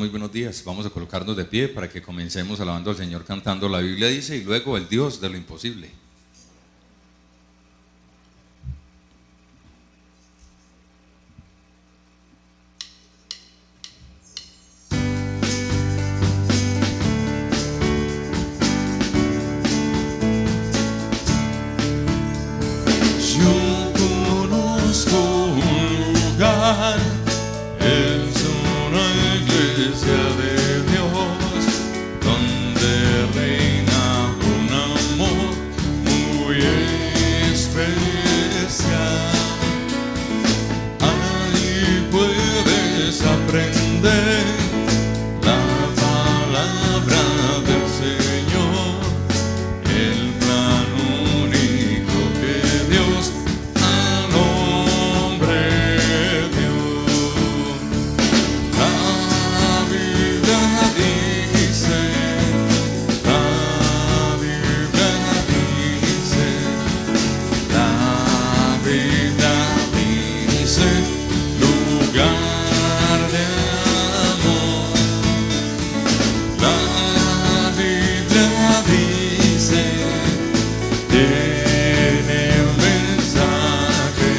muy buenos días. Vamos a colocarnos de pie para que comencemos alabando al Señor cantando. La Biblia dice, y luego el Dios de lo imposible. Yo conozco un lugar, es una iglesia de Dios, donde reina un amor muy especial. Ahí puedes aprender la palabra del Señor, el plan único que Dios al hombre dio. La Biblia dice, la Biblia dice, la Biblia dice, lugar de amor. La Biblia dice, tiene un mensaje,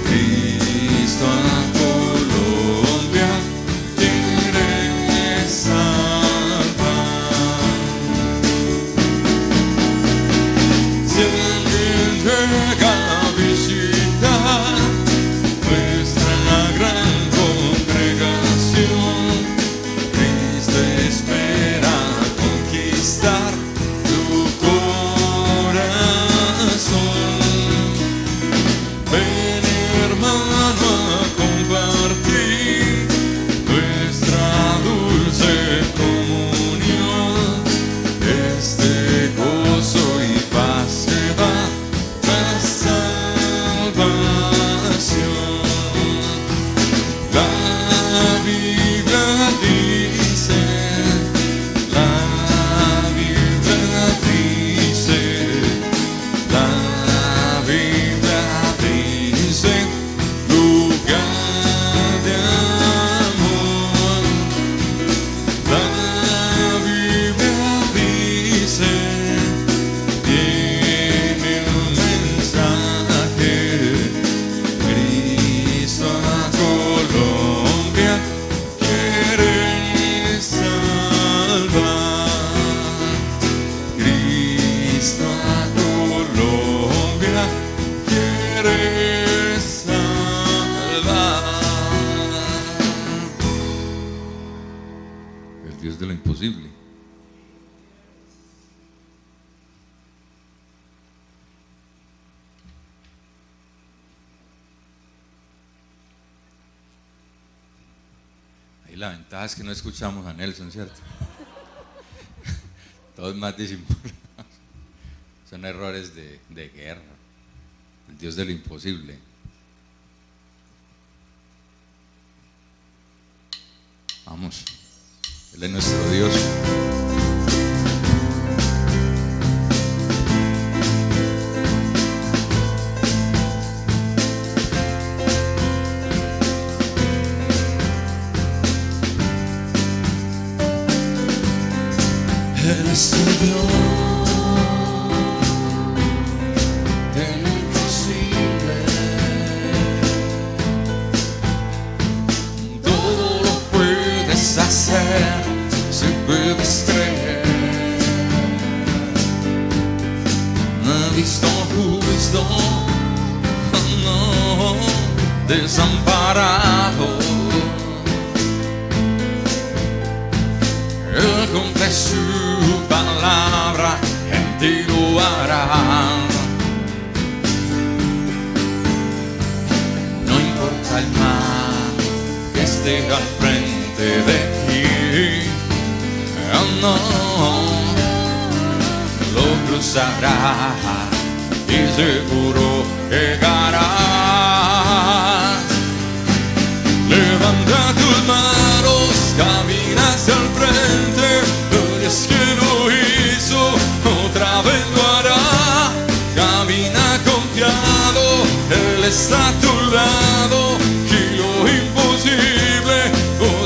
Cristo a Colombia quiere salvar. Si alguien llega a visitar nuestra gran congregación, Cristo espera conquistar tu corazón. Ven, hermano, a compartir nuestra dulce comunión, este gozo y paz que va la salvación. La Biblia dice, la Biblia dice, la Biblia dice, lugar de amor. La Biblia dice, tiene un mensaje, Cristo a Colombia quiere salvar. Cristo a Colombia quiere salvar. El Dios de lo imposible. Ahí la ventaja es que no escuchamos a Nelson, ¿cierto? Todo es más disimulado. Son errores de guerra. El Dios de lo imposible. Vamos. Él es nuestro Dios. Él es el Dios de lo imposible. Todo lo puedes hacer si puedes creer. No he visto justo, no, desamparado. Él cumple su palabra, en ti lo hará. No importa el mal que esté al frente de ti, no, lo cruzará y seguro llegará. Levanta tus manos, camina hacia el frente. El Dios que lo hizo, otra vez lo hará. Camina confiado, Él está a tu lado. Y lo imposible,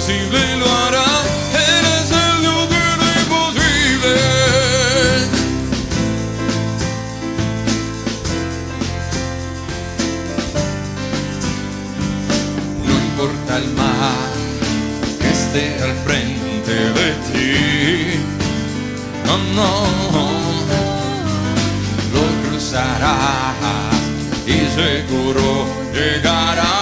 imposible lo hará. Eres el Dios de lo imposible. No importa el mar que esté al frente de ti, no, no, lo cruzarás y seguro llegarás.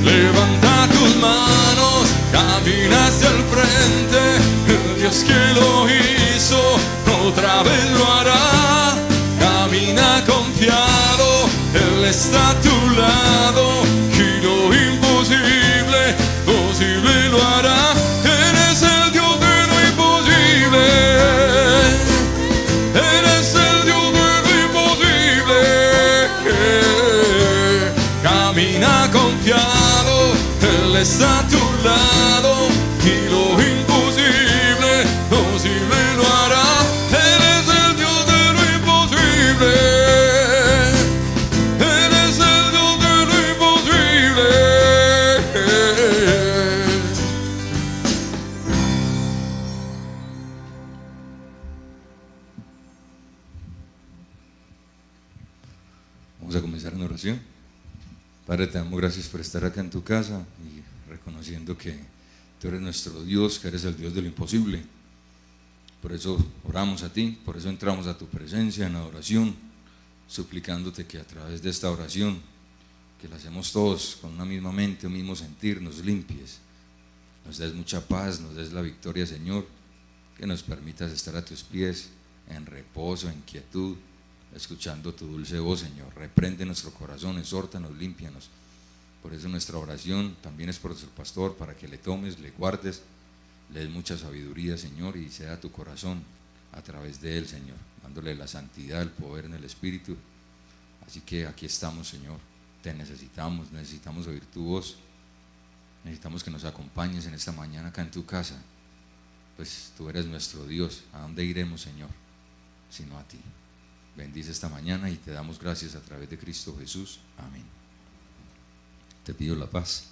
Levanta tus manos, camina hacia el frente. El Dios que lo hizo otra vez lo hará. Camina confiado, Él está a tu lado y lo imposible, posible lo hará. Eres el Dios de lo imposible. Eres el Dios de lo imposible. Camina confiado, Él está a tu lado y lo imposible, posible lo hará. Eres el Dios de lo imposible. Eres el Dios de lo imposible. Vamos a comenzar en oración. Padre, te damos gracias por estar acá en tu casa y reconociendo que tú eres nuestro Dios, que eres el Dios de lo imposible. Por eso oramos a ti, por eso entramos a tu presencia en adoración, suplicándote que a través de esta oración, que la hacemos todos con una misma mente, un mismo sentir, nos limpies, nos des mucha paz, nos des la victoria, Señor, que nos permitas estar a tus pies en reposo, en quietud, escuchando tu dulce voz, Señor. Reprende nuestro corazón, exhórtanos, límpianos. Por eso nuestra oración también es por nuestro pastor, para que le tomes, le guardes, le des mucha sabiduría, Señor, y sea tu corazón a través de él, Señor, dándole la santidad, el poder en el Espíritu. Así que aquí estamos, Señor, te necesitamos oír tu voz, necesitamos que nos acompañes en esta mañana acá en tu casa, pues tú eres nuestro Dios. ¿A dónde iremos, Señor, sino a ti? Bendice esta mañana y te damos gracias a través de Cristo Jesús. Amén. Te pido la paz.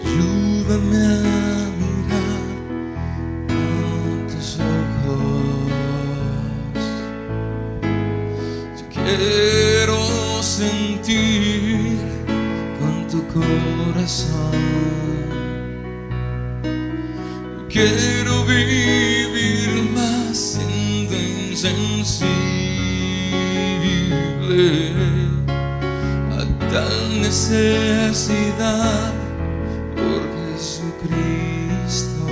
Ayúdame a mirar con tus ojos. Yo quiero sentir con tu corazón. Yo quiero vivir más siendo insensible a tal necesidad. Por Jesucristo,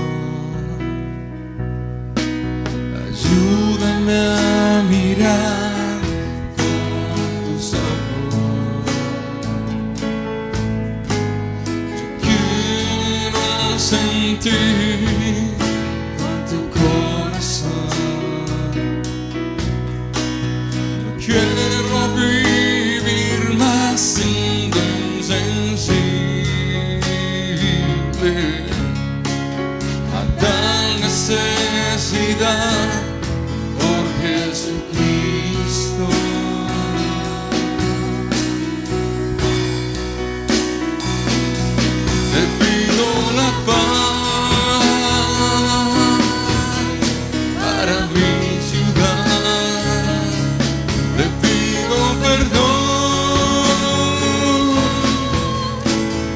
ayúdame a mirar con tus ojos. Yo quiero sentir con tu corazón. Yo quiero vivir más siendo insensible a tal necesidad por Jesucristo. Te pido la paz para mi ciudad. Te pido perdón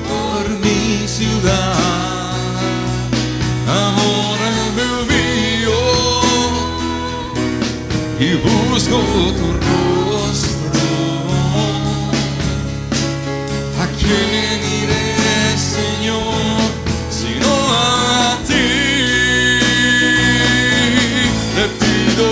por mi ciudad. Ahora me mío y busco tu rostro. ¿A quién iré, Señor, sino a ti? Te pido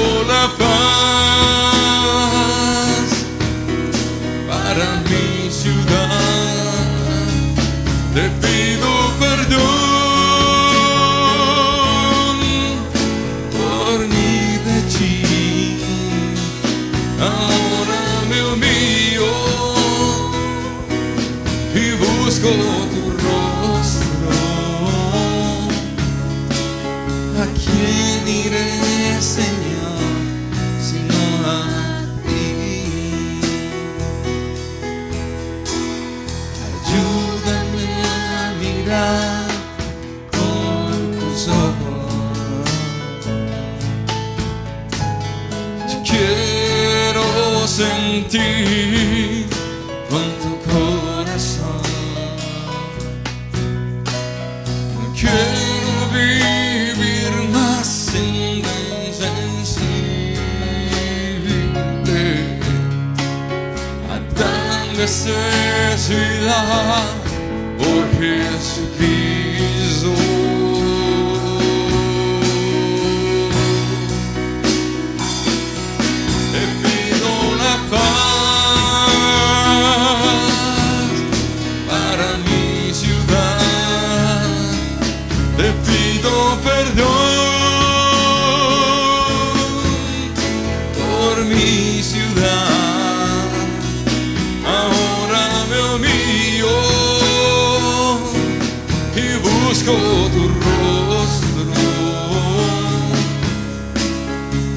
ahora me humillo y busco tu rostro. ¿A quién iré, Señor, sino a ti? Ayúdame a mirar con tus ojos. Yo quiero sentir con tu corazón. No quiero vivir más insensible a tan necesidad por Jesucristo. Te pido la paz para mi ciudad, te pido perdón por mi ciudad. Ahora me humillo y busco tu rostro.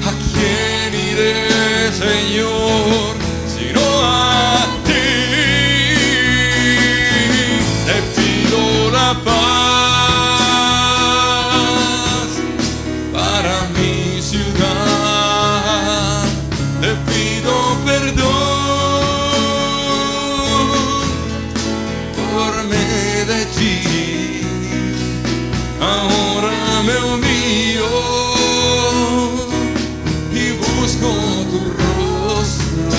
¿A quién iré, Señor, sino a ti? Te pido la paz para mi ciudad, te pido perdón por Medellín. Ahora me humillo y busco tu rostro.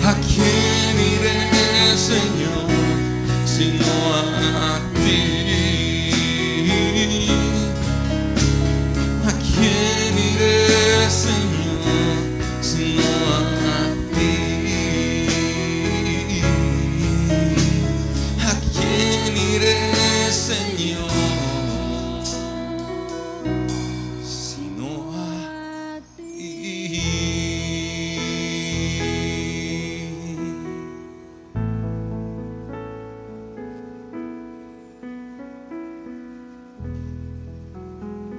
¿A quién iré, Señor, sino a ti? ¿A quién iré, Señor, sino a ti? ¿A quién iré, Señor, sino a ti?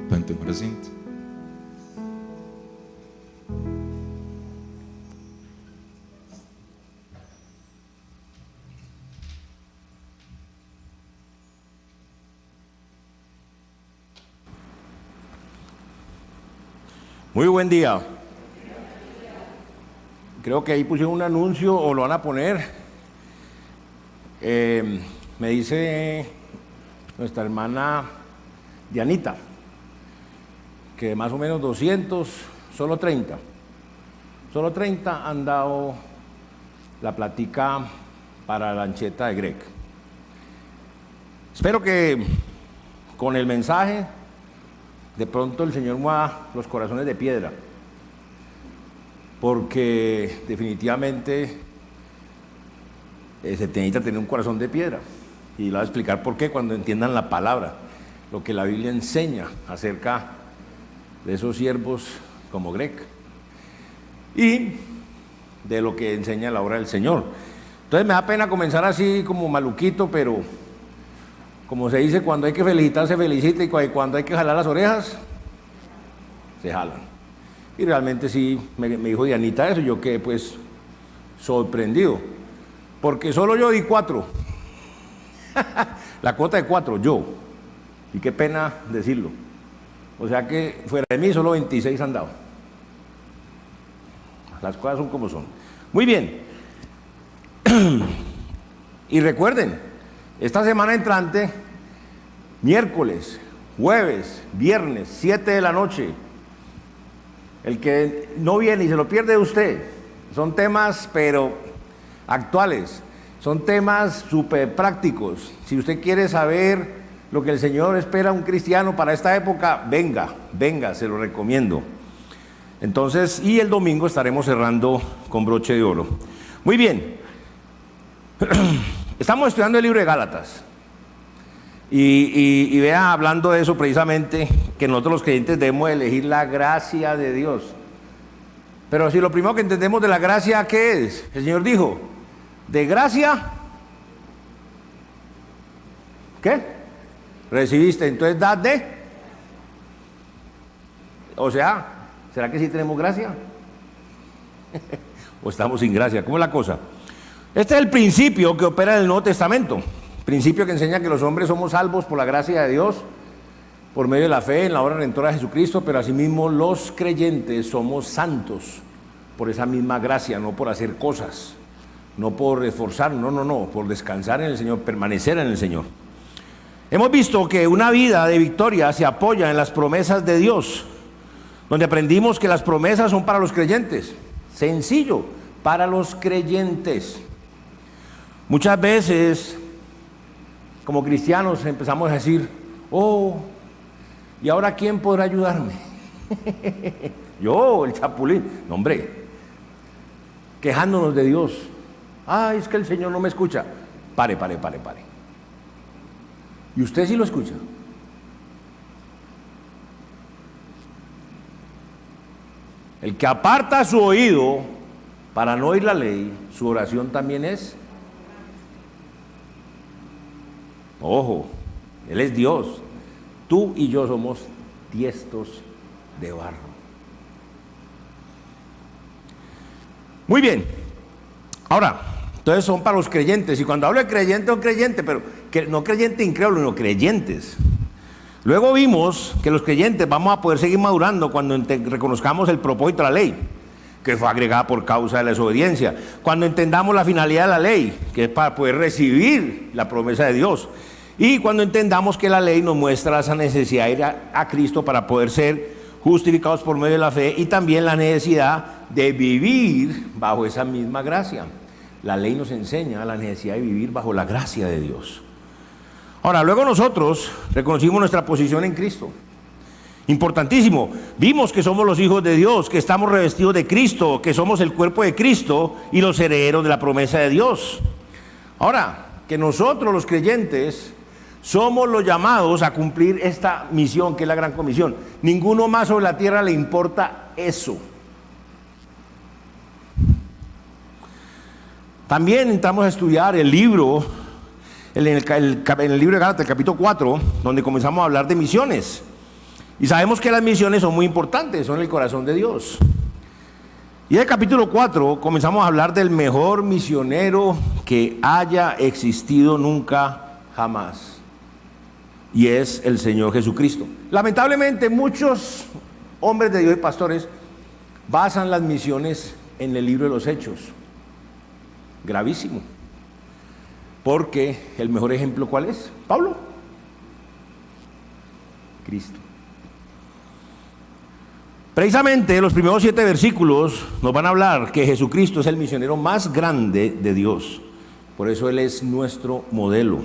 Pueden tomar asiento. Muy buen día. Creo que ahí pusieron un anuncio o lo van a poner. Me dice nuestra hermana Dianita que más o menos 200, solo 30 han dado la platica para la ancheta de Greg. Espero que con el mensaje de pronto el Señor mueva los corazones de piedra, porque definitivamente se necesita tener un corazón de piedra, y les voy a explicar por qué cuando entiendan la palabra, lo que la Biblia enseña acerca de esos siervos como Greg y de lo que enseña la obra del Señor. Entonces me da pena comenzar así como maluquito, pero como se dice, cuando hay que felicitar se felicita, y cuando hay que jalar las orejas se jalan. Y realmente sí me dijo Dianita eso, yo quedé pues sorprendido, porque solo yo di 4 la cuota de 4, yo, y qué pena decirlo. O sea que fuera de mí solo 26 han dado. Las cosas son como son. Muy bien. Y recuerden, esta semana entrante, miércoles, jueves, viernes, 7 de la noche, el que no viene y se lo pierde usted, son temas pero actuales, son temas súper prácticos. Si usted quiere saber lo que el Señor espera a un cristiano para esta época, venga, se lo recomiendo. Entonces, y el domingo estaremos cerrando con broche de oro. Muy bien. Estamos estudiando el libro de Gálatas. Y vea, hablando de eso precisamente, que nosotros los creyentes debemos elegir la gracia de Dios. Pero si lo primero que entendemos de la gracia, ¿qué es? El Señor dijo, de gracia, ¿qué? Recibiste, entonces dad de. O sea, ¿será que sí tenemos gracia? ¿O estamos sin gracia? ¿Cómo es la cosa? Este es el principio que opera en el Nuevo Testamento. Principio que enseña que los hombres somos salvos por la gracia de Dios, por medio de la fe en la obra redentora de Jesucristo, pero asimismo los creyentes somos santos por esa misma gracia, no por hacer cosas, no por esforzarnos, no, por descansar en el Señor, permanecer en el Señor. Hemos visto que una vida de victoria se apoya en las promesas de Dios, donde aprendimos que las promesas son para los creyentes. Sencillo, para los creyentes. Muchas veces, como cristianos, empezamos a decir, oh, ¿y ahora quién podrá ayudarme? Yo, el chapulín. No, hombre, quejándonos de Dios. Ay, es que el Señor no me escucha. Pare. ¿Y usted sí lo escucha? El que aparta su oído para no oír la ley, su oración también es. Ojo, Él es Dios. Tú y yo somos tiestos de barro. Muy bien. Ahora, entonces son para los creyentes. Y cuando hablo de creyente, un creyente, pero no creyente incrédulo, sino creyentes. Luego vimos que los creyentes vamos a poder seguir madurando cuando reconozcamos el propósito de la ley, que fue agregada por causa de la desobediencia. Cuando entendamos la finalidad de la ley, que es para poder recibir la promesa de Dios. Y cuando entendamos que la ley nos muestra esa necesidad de ir a Cristo para poder ser justificados por medio de la fe, y también la necesidad de vivir bajo esa misma gracia. La ley nos enseña la necesidad de vivir bajo la gracia de Dios. Ahora, luego nosotros reconocimos nuestra posición en Cristo. Importantísimo. Vimos que somos los hijos de Dios, que estamos revestidos de Cristo, que somos el cuerpo de Cristo y los herederos de la promesa de Dios. Ahora, que nosotros los creyentes somos los llamados a cumplir esta misión, que es la gran comisión. Ninguno más sobre la tierra le importa eso. También entramos a estudiar el libro, en el libro de Gálatas, el capítulo 4, donde comenzamos a hablar de misiones. Y sabemos que las misiones son muy importantes, son el corazón de Dios. Y en el capítulo 4 comenzamos a hablar del mejor misionero que haya existido nunca, jamás. Y es el Señor Jesucristo. Lamentablemente muchos hombres de Dios y pastores basan las misiones en el libro de los Hechos. Gravísimo. Porque el mejor ejemplo, ¿cuál es? Pablo. Cristo. Precisamente los primeros 7 versículos nos van a hablar que Jesucristo es el misionero más grande de Dios. Por eso Él es nuestro modelo.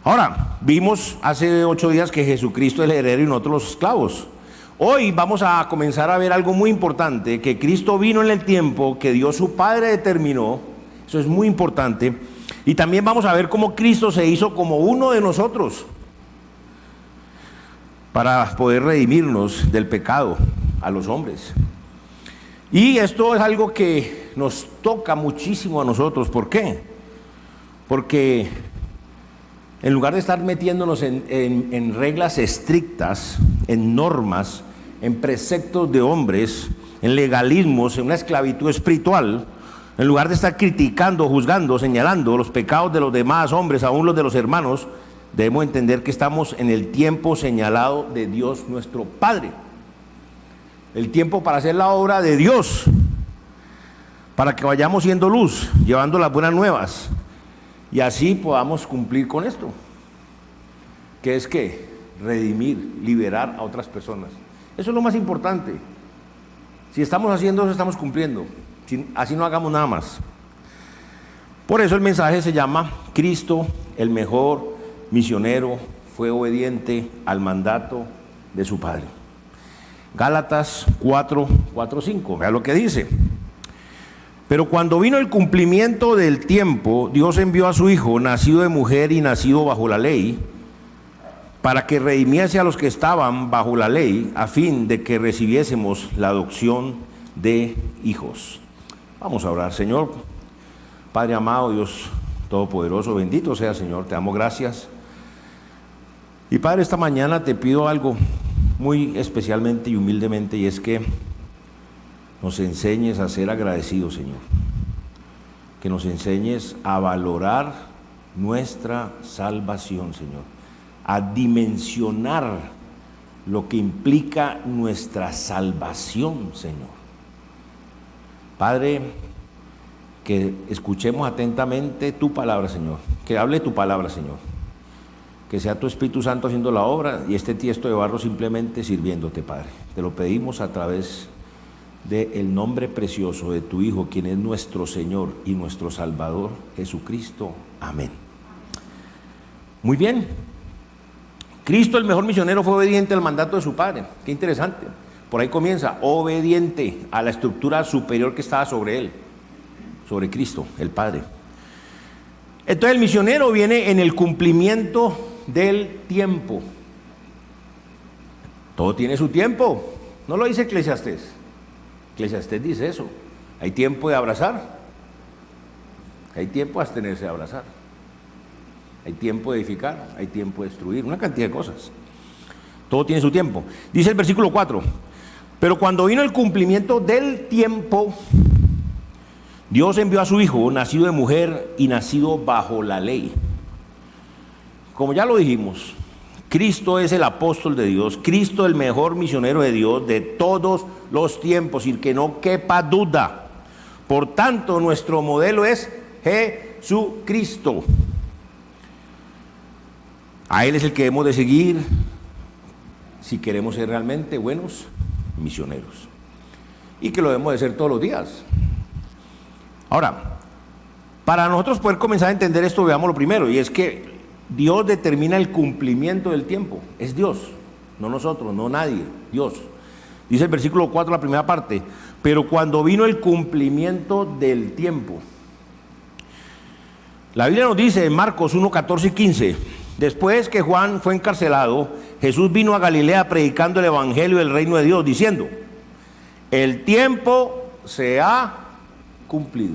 Ahora, vimos hace 8 días que Jesucristo es el heredero y nosotros los esclavos. Hoy vamos a comenzar a ver algo muy importante, que Cristo vino en el tiempo que Dios su Padre determinó. Eso es muy importante. Y también vamos a ver cómo Cristo se hizo como uno de nosotros para poder redimirnos del pecado a los hombres. Y esto es algo que nos toca muchísimo a nosotros. ¿Por qué? Porque en lugar de estar metiéndonos en reglas estrictas, en normas, en preceptos de hombres, en legalismos, en una esclavitud espiritual, en lugar de estar criticando, juzgando, señalando los pecados de los demás hombres, aún los de los hermanos, debemos entender que estamos en el tiempo señalado de Dios nuestro Padre. El tiempo para hacer la obra de Dios, para que vayamos siendo luz, llevando las buenas nuevas, y así podamos cumplir con esto, que es que redimir, liberar a otras personas. Eso es lo más importante. Si estamos haciendo eso, estamos cumpliendo. Así no hagamos nada más. Por eso el mensaje se llama Cristo, el mejor misionero, fue obediente al mandato de su Padre. Gálatas 4:5, vea lo que dice. Pero cuando vino el cumplimiento del tiempo, Dios envió a su Hijo, nacido de mujer y nacido bajo la ley, para que redimiese a los que estaban bajo la ley, a fin de que recibiésemos la adopción de hijos. Vamos a orar. Señor, Padre amado, Dios Todopoderoso, bendito sea, Señor, te damos gracias. Y Padre, esta mañana te pido algo muy especialmente y humildemente, y es que nos enseñes a ser agradecidos, Señor. Que nos enseñes a valorar nuestra salvación, Señor. A dimensionar lo que implica nuestra salvación, Señor. Padre, que escuchemos atentamente tu palabra, Señor. Que hable tu palabra, Señor. Que sea tu Espíritu Santo haciendo la obra y este tiesto de barro simplemente sirviéndote, Padre. Te lo pedimos a través del nombre precioso de tu Hijo, quien es nuestro Señor y nuestro Salvador, Jesucristo. Amén. Muy bien. Cristo, el mejor misionero, fue obediente al mandato de su Padre. Qué interesante. Por ahí comienza, obediente a la estructura superior que estaba sobre él, sobre Cristo, el Padre. Entonces el misionero viene en el cumplimiento del tiempo. Todo tiene su tiempo. No lo dice Eclesiastés. Eclesiastés dice eso. Hay tiempo de abrazar. Hay tiempo de abstenerse de abrazar. Hay tiempo de edificar. Hay tiempo de destruir. Una cantidad de cosas. Todo tiene su tiempo. Dice el versículo 4. Pero cuando vino el cumplimiento del tiempo, Dios envió a su Hijo, nacido de mujer y nacido bajo la ley. Como ya lo dijimos, Cristo es el apóstol de Dios, Cristo el mejor misionero de Dios de todos los tiempos, y que no quepa duda. Por tanto, nuestro modelo es Jesucristo. A Él es el que debemos de seguir si queremos ser realmente buenos misioneros. Y que lo debemos de ser todos los días. Ahora, para nosotros poder comenzar a entender esto, veamos lo primero, y es que Dios determina el cumplimiento del tiempo. Es Dios, no nosotros, no nadie, Dios. Dice el versículo 4, la primera parte, pero cuando vino el cumplimiento del tiempo. La Biblia nos dice en Marcos 1, 14 y 15, después que Juan fue encarcelado, Jesús vino a Galilea predicando el evangelio del reino de Dios, diciendo, el tiempo se ha cumplido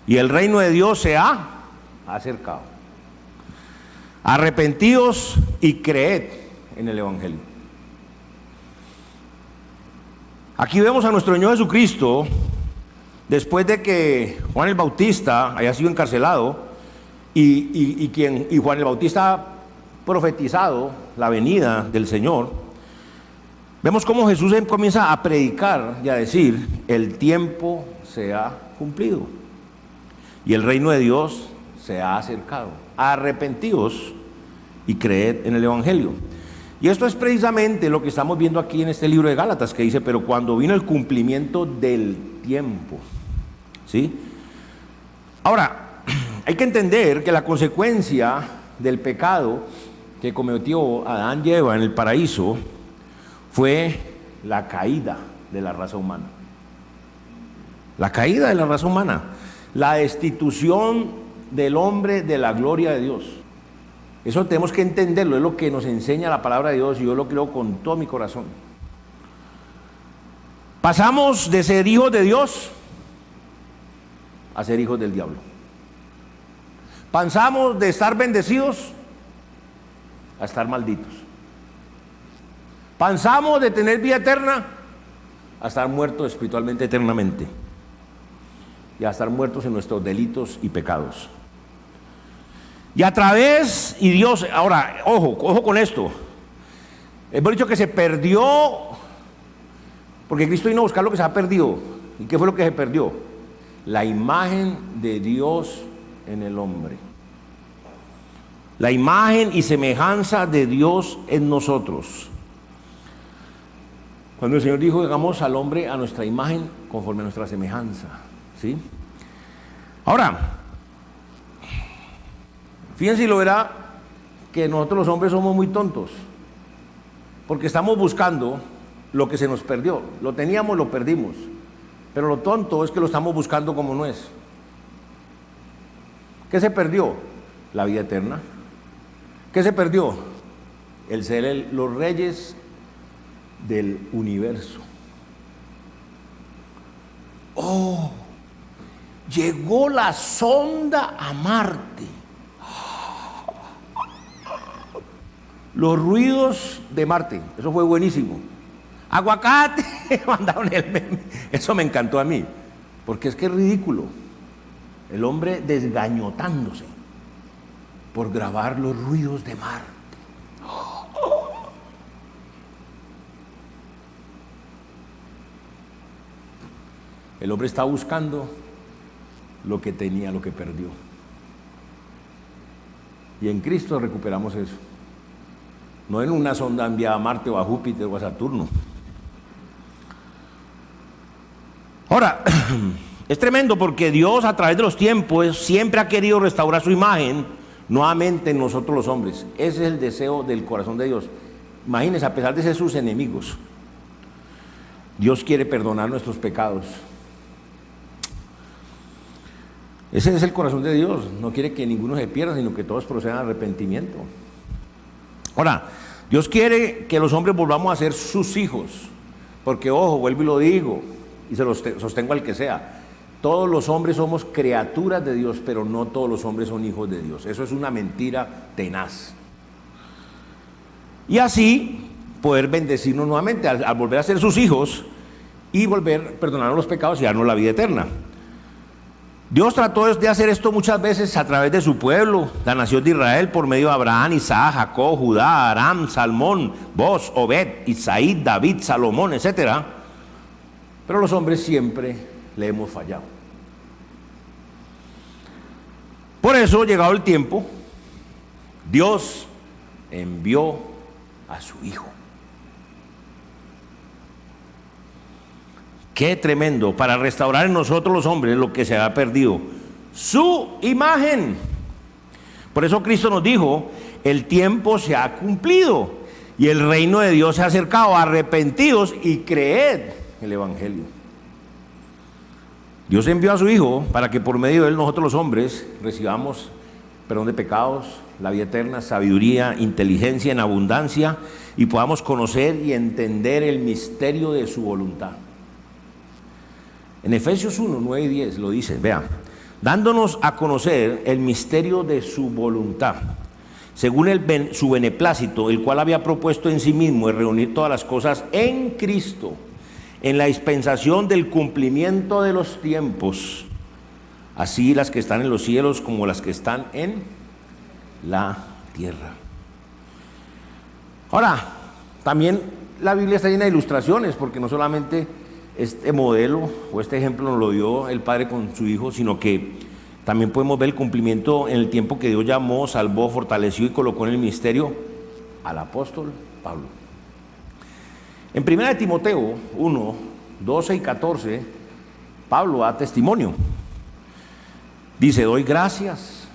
y el reino de Dios se ha acercado. Arrepentíos y creed en el evangelio. Aquí vemos a nuestro Señor Jesucristo después de que Juan el Bautista haya sido encarcelado y Juan el Bautista ha profetizado la venida del Señor. Vemos cómo Jesús comienza a predicar y a decir, el tiempo se ha cumplido y el reino de Dios se ha acercado. Arrepentíos y creed en el evangelio. Y esto es precisamente lo que estamos viendo aquí en este libro de Gálatas, que dice, pero cuando vino el cumplimiento del tiempo. ¿Sí? Ahora, hay que entender que la consecuencia del pecado que cometió Adán y Eva en el paraíso fue la caída de la raza humana. La caída de la raza humana. La destitución del hombre de la gloria de Dios. Eso tenemos que entenderlo, es lo que nos enseña la palabra de Dios y yo lo creo con todo mi corazón. Pasamos de ser hijos de Dios a ser hijos del diablo. Pasamos de estar bendecidos a estar malditos. Pasamos de tener vida eterna a estar muertos espiritualmente eternamente y a estar muertos en nuestros delitos y pecados. Y a través, y Dios, ahora, ojo con esto. Hemos dicho que se perdió, porque Cristo vino a buscar lo que se ha perdido. ¿Y qué fue lo que se perdió? La imagen de Dios en el hombre. La imagen y semejanza de Dios en nosotros. Cuando el Señor dijo, hagamos al hombre a nuestra imagen conforme a nuestra semejanza. ¿Sí? Ahora, fíjense y lo verá que nosotros los hombres somos muy tontos, porque estamos buscando lo que se nos perdió. Lo teníamos, lo perdimos, pero lo tonto es que lo estamos buscando como no es. ¿Qué se perdió? La vida eterna. ¿Qué se perdió? El ser los reyes del universo. Oh, llegó la sonda a Marte. Los ruidos de Marte, eso fue buenísimo. Aguacate, mandaron el meme. Eso me encantó a mí, porque es que es ridículo. El hombre desgañotándose por grabar los ruidos de Marte. El hombre está buscando lo que tenía, lo que perdió. Y en Cristo recuperamos eso. No en una sonda enviada a Marte o a Júpiter o a Saturno. Ahora, es tremendo porque Dios a través de los tiempos siempre ha querido restaurar su imagen nuevamente en nosotros los hombres. Ese es el deseo del corazón de Dios. Imagínense, a pesar de ser sus enemigos, Dios quiere perdonar nuestros pecados. Ese es el corazón de Dios. No quiere que ninguno se pierda, sino que todos procedan al arrepentimiento. Ahora, Dios quiere que los hombres volvamos a ser sus hijos, porque ojo, vuelvo y lo digo, y se los sostengo al que sea, todos los hombres somos criaturas de Dios, pero no todos los hombres son hijos de Dios. Eso es una mentira tenaz. Y así poder bendecirnos nuevamente al volver a ser sus hijos y volver a perdonarnos los pecados y darnos la vida eterna. Dios trató de hacer esto muchas veces a través de su pueblo, la nación de Israel, por medio de Abraham, Isaac, Jacob, Judá, Aram, Salmón, Boz, Obed, Isaí, David, Salomón, etc. Pero los hombres siempre le hemos fallado. Por eso, llegado el tiempo, Dios envió a su Hijo. Qué tremendo, para restaurar en nosotros los hombres lo que se ha perdido, su imagen. Por eso Cristo nos dijo, el tiempo se ha cumplido y el reino de Dios se ha acercado, arrepentidos y creed el Evangelio. Dios envió a su Hijo para que por medio de él nosotros los hombres recibamos perdón de pecados, la vida eterna, sabiduría, inteligencia en abundancia y podamos conocer y entender el misterio de su voluntad. En Efesios 1, 9 y 10 lo dice, vean, dándonos a conocer el misterio de su voluntad, según su beneplácito, el cual había propuesto en sí mismo de reunir todas las cosas en Cristo, en la dispensación del cumplimiento de los tiempos, así las que están en los cielos como las que están en la tierra. Ahora, también la Biblia está llena de ilustraciones, porque no solamente este modelo o este ejemplo nos lo dio el Padre con su Hijo, sino que también podemos ver el cumplimiento en el tiempo que Dios llamó, salvó, fortaleció y colocó en el ministerio al apóstol Pablo. En 1 Timoteo 1, 12 y 14, Pablo da testimonio. Dice, doy gracias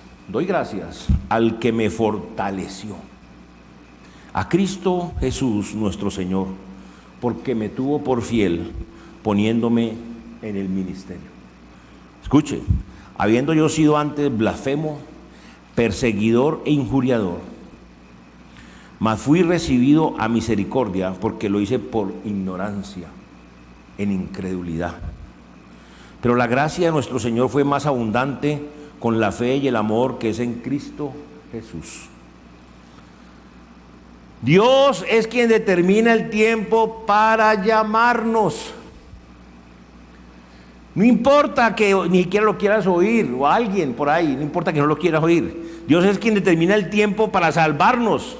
al que me fortaleció, a Cristo Jesús nuestro Señor, porque me tuvo por fiel, poniéndome en el ministerio. Escuche, habiendo yo sido antes blasfemo, perseguidor e injuriador, mas fui recibido a misericordia, porque lo hice por ignorancia, en incredulidad. Pero la gracia de nuestro Señor fue más abundante con la fe y el amor que es en Cristo Jesús. Dios es quien determina el tiempo para llamarnos. No importa que ni siquiera lo quieras oír, o alguien por ahí, no importa que no lo quieras oír. Dios es quien determina el tiempo para salvarnos,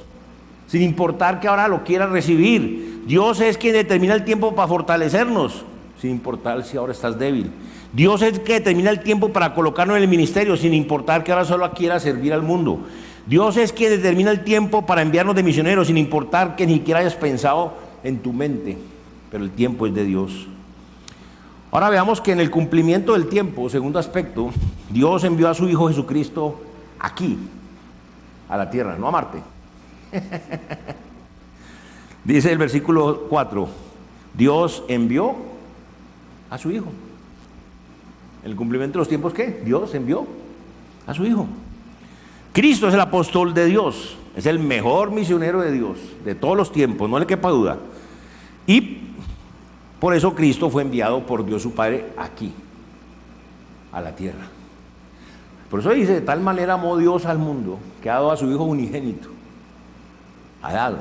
sin importar que ahora lo quieras recibir. Dios es quien determina el tiempo para fortalecernos, sin importar si ahora estás débil. Dios es quien determina el tiempo para colocarnos en el ministerio, sin importar que ahora solo quieras servir al mundo. Dios es quien determina el tiempo para enviarnos de misioneros, sin importar que ni siquiera hayas pensado en tu mente, pero el tiempo es de Dios. Ahora veamos que en el cumplimiento del tiempo, segundo aspecto, Dios envió a su Hijo Jesucristo aquí, a la tierra, no a Marte. Dice el versículo 4, Dios envió a su Hijo. En el cumplimiento de los tiempos, ¿qué? Dios envió a su Hijo. Cristo es el apóstol de Dios, es el mejor misionero de Dios, de todos los tiempos, no le quepa duda. Y Por eso Cristo fue enviado por Dios su Padre aquí, a la tierra. Por eso dice, de tal manera amó Dios al mundo, que ha dado a su Hijo unigénito. Ha dado,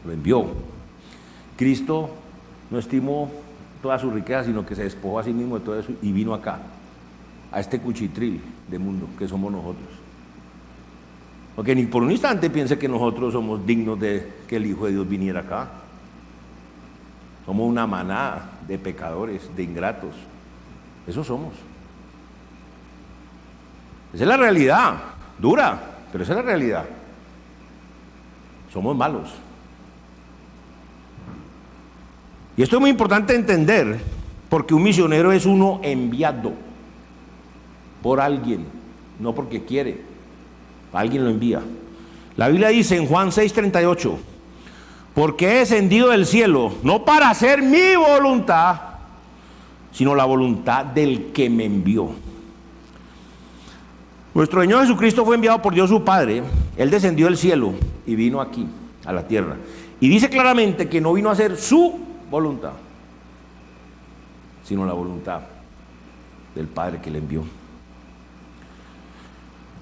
lo envió. Cristo no estimó toda su riqueza, sino que se despojó a sí mismo de todo eso y vino acá, a este cuchitril de mundo que somos nosotros. Porque ni por un instante piense que nosotros somos dignos de que el Hijo de Dios viniera acá. Somos una manada de pecadores, de ingratos. Eso somos. Esa es la realidad, dura, pero esa es la realidad. Somos malos. Y esto es muy importante entender, porque un misionero es uno enviado por alguien, no porque quiere, alguien lo envía. La Biblia dice en Juan 6:38, porque he descendido del cielo, no para hacer mi voluntad, sino la voluntad del que me envió. Nuestro Señor Jesucristo fue enviado por Dios su Padre. Él descendió del cielo y vino aquí, a la tierra. Y dice claramente que no vino a hacer su voluntad, sino la voluntad del Padre que le envió.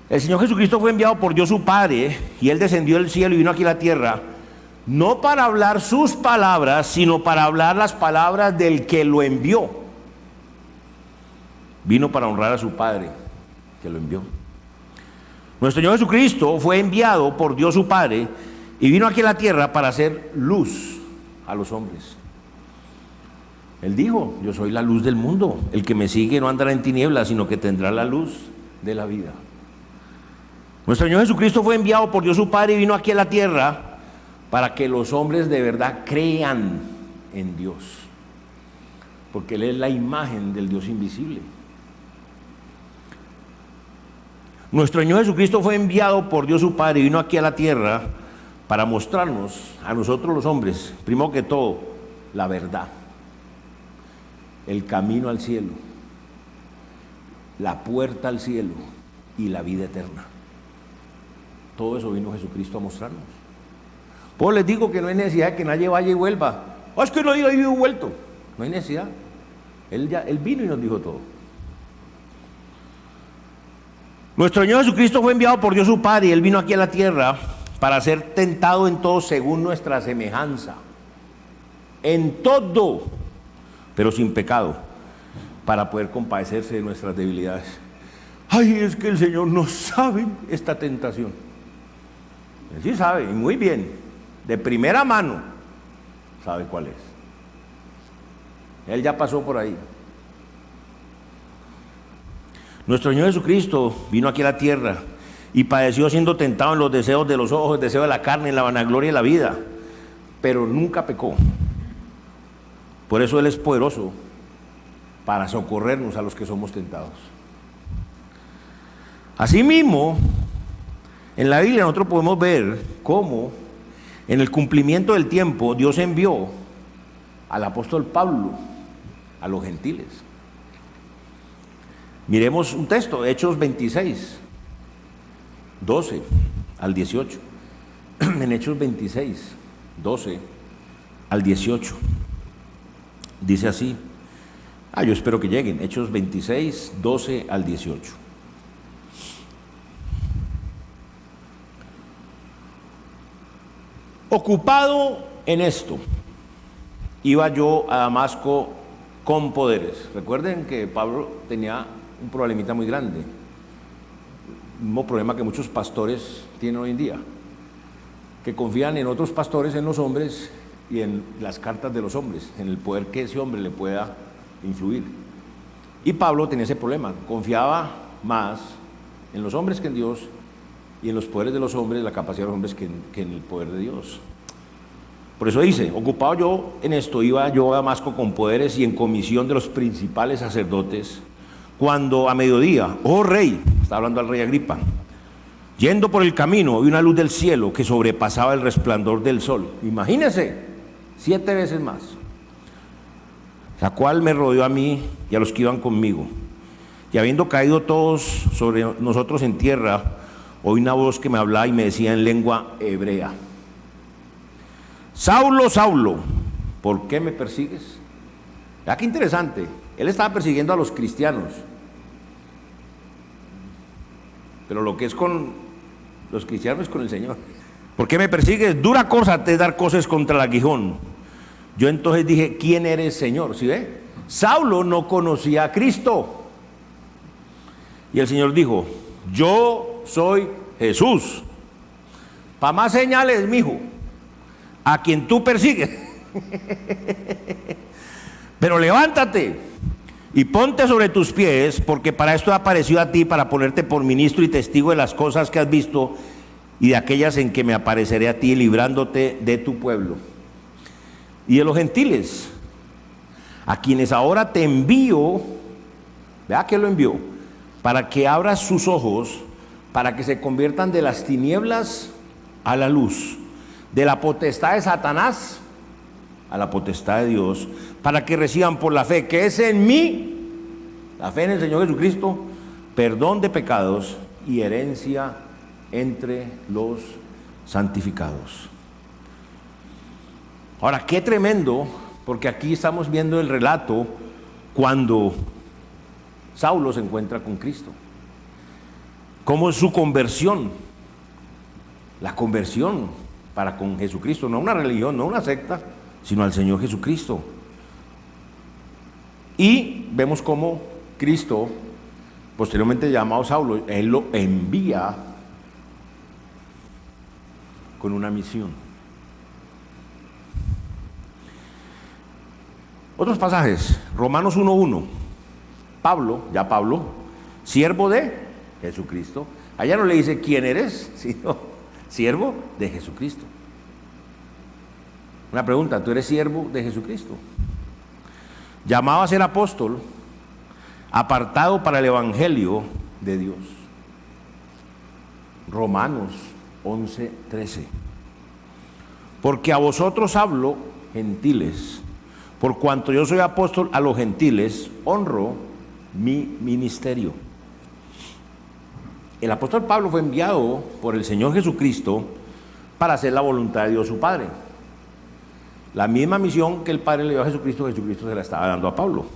El Señor Jesucristo fue enviado por Dios su Padre y Él descendió del cielo y vino aquí a la tierra, no para hablar sus palabras, sino para hablar las palabras del que lo envió. Vino para honrar a su Padre que lo envió. Nuestro Señor Jesucristo fue enviado por Dios su Padre y vino aquí a la tierra para hacer luz a los hombres. Él dijo, yo soy la luz del mundo, el que me sigue no andará en tinieblas, sino que tendrá la luz de la vida. Nuestro Señor Jesucristo fue enviado por Dios su Padre y vino aquí a la tierra para que los hombres de verdad crean en Dios, porque Él es la imagen del Dios invisible. Nuestro Señor Jesucristo fue enviado por Dios su Padre y vino aquí a la tierra para mostrarnos a nosotros los hombres, primero que todo, la verdad, el camino al cielo, la puerta al cielo y la vida eterna. Todo eso vino Jesucristo a mostrarnos. Pues les digo que no hay necesidad de que nadie vaya y vuelva. Es que no diga y vuelto. No hay necesidad. Él vino y nos dijo todo. Nuestro Señor Jesucristo fue enviado por Dios su Padre y Él vino aquí a la tierra para ser tentado en todo según nuestra semejanza. En todo, pero sin pecado, para poder compadecerse de nuestras debilidades. Ay, es que el Señor no sabe esta tentación. Él sí sabe, y muy bien, de primera mano, sabe cuál es. Él ya pasó por ahí. Nuestro Señor Jesucristo vino aquí a la tierra y padeció siendo tentado en los deseos de los ojos, el deseo de la carne, en la vanagloria de la vida, pero nunca pecó. Por eso Él es poderoso para socorrernos a los que somos tentados. Asimismo, en la Biblia nosotros podemos ver cómo en el cumplimiento del tiempo Dios envió al apóstol Pablo a los gentiles. Miremos un texto, Hechos 26, 12 al 18. En Hechos 26, 12 al 18. Dice así. Yo espero que lleguen. Hechos 26, 12 al 18. Ocupado en esto, iba yo a Damasco con poderes. Recuerden que Pablo tenía un problemita muy grande, el mismo problema que muchos pastores tienen hoy en día, que confían en otros pastores, en los hombres y en las cartas de los hombres, en el poder que ese hombre le pueda influir. Y Pablo tenía ese problema, confiaba más en los hombres que en Dios, y en los poderes de los hombres, la capacidad de los hombres, que en el poder de Dios. Por eso dice, ocupado yo en esto, iba yo a Damasco con poderes y en comisión de los principales sacerdotes, cuando a mediodía, oh rey, está hablando al rey Agripa, yendo por el camino, vi una luz del cielo que sobrepasaba el resplandor del sol. Imagínense, 7 veces más, la cual me rodeó a mí y a los que iban conmigo. Y habiendo caído todos sobre nosotros en tierra, oí una voz que me hablaba y me decía en lengua hebrea: Saulo, Saulo, ¿por qué me persigues? Vea qué interesante. Él estaba persiguiendo a los cristianos. Pero lo que es con los cristianos es con el Señor. ¿Por qué me persigues? Dura cosa te dar cosas contra el aguijón. Yo entonces dije, ¿quién eres, Señor? ¿Sí ve? Saulo no conocía a Cristo. Y el Señor dijo, yo soy Jesús. Pa' más señales, mijo, a quien tú persigues. Pero levántate y ponte sobre tus pies, porque para esto he aparecido a ti, para ponerte por ministro y testigo de las cosas que has visto y de aquellas en que me apareceré a ti, librándote de tu pueblo y de los gentiles, a quienes ahora te envío. Vea que lo envió, para que abras sus ojos, para que se conviertan de las tinieblas a la luz, de la potestad de Satanás a la potestad de Dios, para que reciban por la fe que es en mí, la fe en el Señor Jesucristo, perdón de pecados y herencia entre los santificados. Ahora, qué tremendo, porque aquí estamos viendo el relato cuando Saulo se encuentra con Cristo. ¿Cómo es su conversión? La conversión para con Jesucristo, no una religión, no una secta, sino al Señor Jesucristo. Y vemos cómo Cristo, posteriormente llamado Saulo, Él lo envía con una misión. Otros pasajes, Romanos 1:1. Pablo, siervo de Jesucristo. Allá no le dice quién eres, sino siervo de Jesucristo. Una pregunta, ¿tú eres siervo de Jesucristo? Llamado a ser apóstol, apartado para el evangelio de Dios. Romanos 11:13. Porque a vosotros hablo, gentiles, por cuanto yo soy apóstol a los gentiles, honro mi ministerio. El apóstol Pablo fue enviado por el Señor Jesucristo para hacer la voluntad de Dios su Padre. La misma misión que el Padre le dio a Jesucristo, Jesucristo se la estaba dando a Pablo.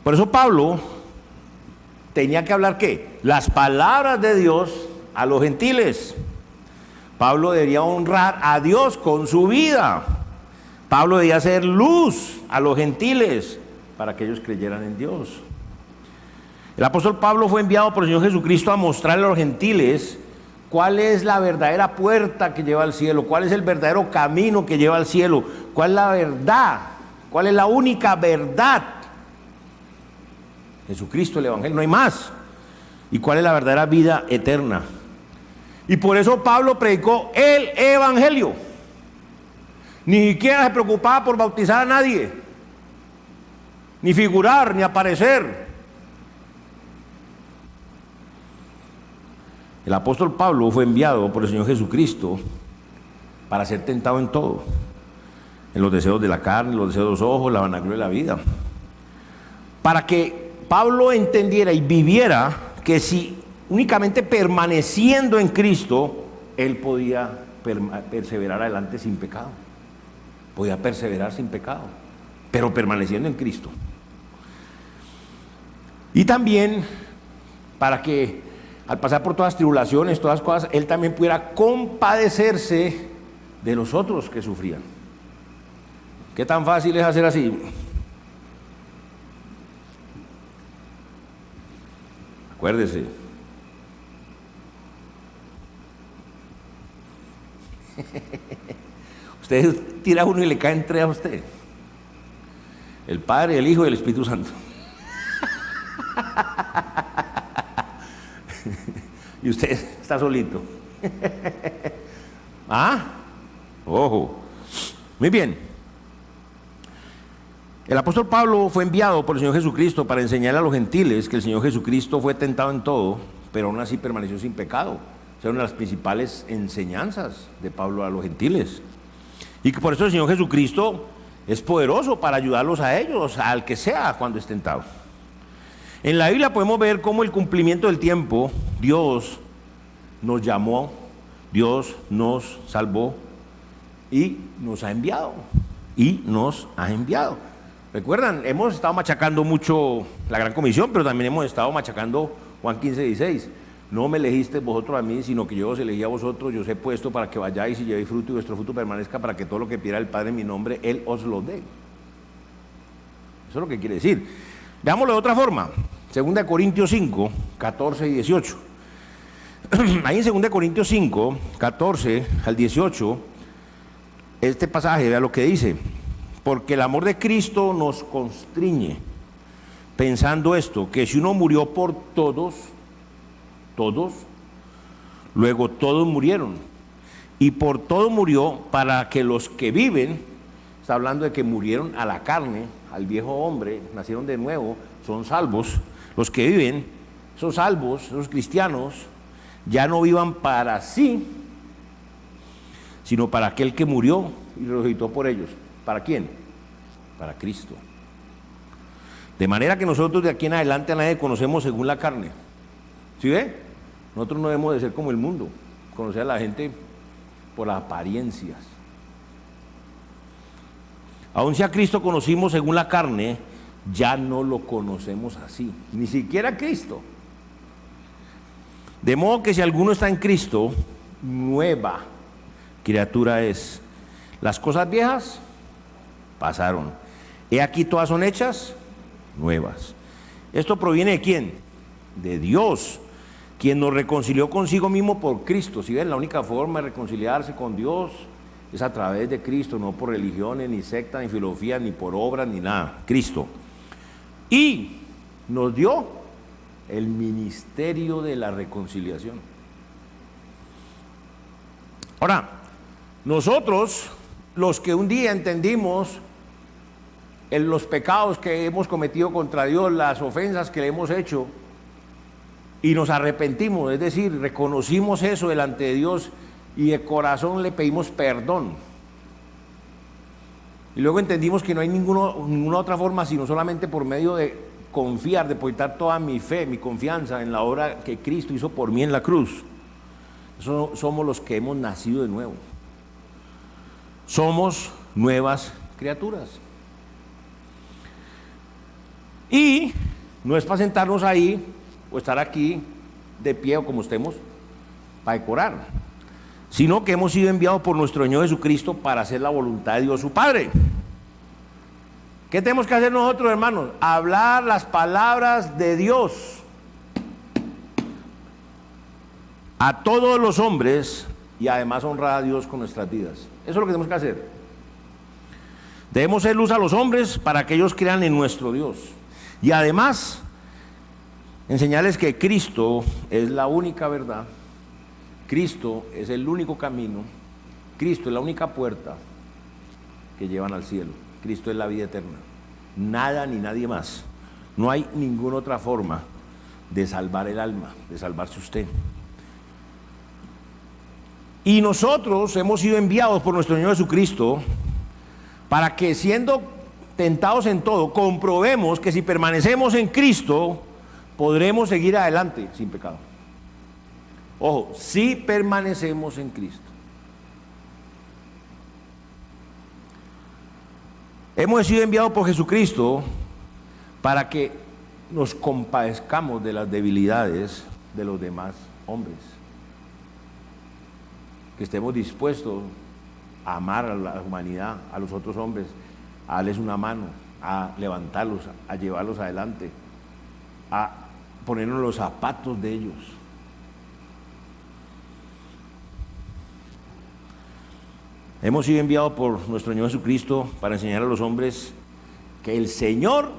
Por eso Pablo tenía que hablar ¿qué? Las palabras de Dios a los gentiles. Pablo debería honrar a Dios con su vida. Pablo debía hacer luz a los gentiles para que ellos creyeran en Dios. El apóstol Pablo fue enviado por el Señor Jesucristo a mostrarle a los gentiles cuál es la verdadera puerta que lleva al cielo, cuál es el verdadero camino que lleva al cielo, cuál es la verdad, cuál es la única verdad. Jesucristo, el Evangelio, no hay más. Y cuál es la verdadera vida eterna. Y por eso Pablo predicó el Evangelio. Ni siquiera se preocupaba por bautizar a nadie, ni figurar, ni aparecer. El apóstol Pablo fue enviado por el Señor Jesucristo para ser tentado en todo, en los deseos de la carne, los deseos de los ojos, la vanagloria de la vida, para que Pablo entendiera y viviera que si únicamente permaneciendo en Cristo, él podía perseverar adelante sin pecado, podía perseverar sin pecado, pero permaneciendo en Cristo. Y también para que al pasar por todas las tribulaciones, todas las cosas, él también pudiera compadecerse de los otros que sufrían. ¿Qué tan fácil es hacer así? Acuérdese. Usted tira uno y le caen tres a usted. El Padre, el Hijo y el Espíritu Santo. Y usted está solito. ¿Ah? Ojo. Muy bien. El apóstol Pablo fue enviado por el Señor Jesucristo para enseñarle a los gentiles que el Señor Jesucristo fue tentado en todo, pero aún así permaneció sin pecado. Esa es una de las principales enseñanzas de Pablo a los gentiles. Y que por eso el Señor Jesucristo es poderoso para ayudarlos a ellos, al que sea, cuando es tentado. En la Biblia podemos ver cómo el cumplimiento del tiempo, Dios nos llamó, Dios nos salvó y nos ha enviado. ¿Recuerdan? Hemos estado machacando mucho la Gran Comisión, pero también hemos estado machacando Juan 15:16. No me elegiste vosotros a mí, sino que yo os elegí a vosotros, yo os he puesto para que vayáis y llevéis fruto y vuestro fruto permanezca, para que todo lo que pidiera el Padre en mi nombre, Él os lo dé. Eso es lo que quiere decir. Veámoslo de otra forma. 2 Corintios 5, 14 y 18. Ahí en 2 Corintios 5, 14 al 18, este pasaje, vea lo que dice. Porque el amor de Cristo nos constriñe, pensando esto, que si uno murió por todos, luego todos murieron. Y por todos murió para que los que viven, está hablando de que murieron a la carne, al viejo hombre, nacieron de nuevo, son salvos. Los que viven, son salvos, esos cristianos, ya no vivan para sí, sino para aquel que murió y resucitó por ellos. ¿Para quién? Para Cristo. De manera que nosotros de aquí en adelante a nadie conocemos según la carne. ¿Sí ve? Nosotros no debemos de ser como el mundo, conocer a la gente por las apariencias. Aun si a Cristo conocimos según la carne, ya no lo conocemos así, ni siquiera a Cristo. De modo que si alguno está en Cristo, nueva criatura es. Las cosas viejas pasaron, he aquí todas son hechas nuevas. ¿Esto proviene de quién? De Dios, quien nos reconcilió consigo mismo por Cristo. Si ven, la única forma de reconciliarse con Dios es a través de Cristo, no por religiones, ni sectas, ni filosofía, ni por obras, ni nada. Cristo. Y nos dio el ministerio de la reconciliación. Ahora, nosotros, los que un día entendimos los pecados que hemos cometido contra Dios, las ofensas que le hemos hecho, y nos arrepentimos, es decir, reconocimos eso delante de Dios y de corazón le pedimos perdón. Y luego entendimos que no hay ninguna otra forma sino solamente por medio de confiar, depositar toda mi fe, mi confianza en la obra que Cristo hizo por mí en la cruz. Eso somos los que hemos nacido de nuevo. Somos nuevas criaturas. Y no es para sentarnos ahí o estar aquí de pie o como estemos para decorar, sino que hemos sido enviados por nuestro Señor Jesucristo para hacer la voluntad de Dios su Padre. ¿Qué tenemos que hacer nosotros, hermanos? Hablar las palabras de Dios a todos los hombres y además honrar a Dios con nuestras vidas. Eso es lo que tenemos que hacer. Debemos ser luz a los hombres para que ellos crean en nuestro Dios. Y además, enseñarles que Cristo es la única verdad, Cristo es el único camino, Cristo es la única puerta que llevan al cielo, Cristo es la vida eterna. Nada ni nadie más. No hay ninguna otra forma de salvar el alma, de salvarse usted. Y nosotros hemos sido enviados por nuestro Señor Jesucristo para que, siendo tentados en todo, comprobemos que si permanecemos en Cristo podremos seguir adelante sin pecado. Ojo, si permanecemos en Cristo. Hemos sido enviados por Jesucristo para que nos compadezcamos de las debilidades de los demás hombres. Que estemos dispuestos a amar a la humanidad, a los otros hombres, a darles una mano, a levantarlos, a llevarlos adelante, a ponernos los zapatos de ellos. Hemos sido enviados por nuestro Señor Jesucristo para enseñar a los hombres que el Señor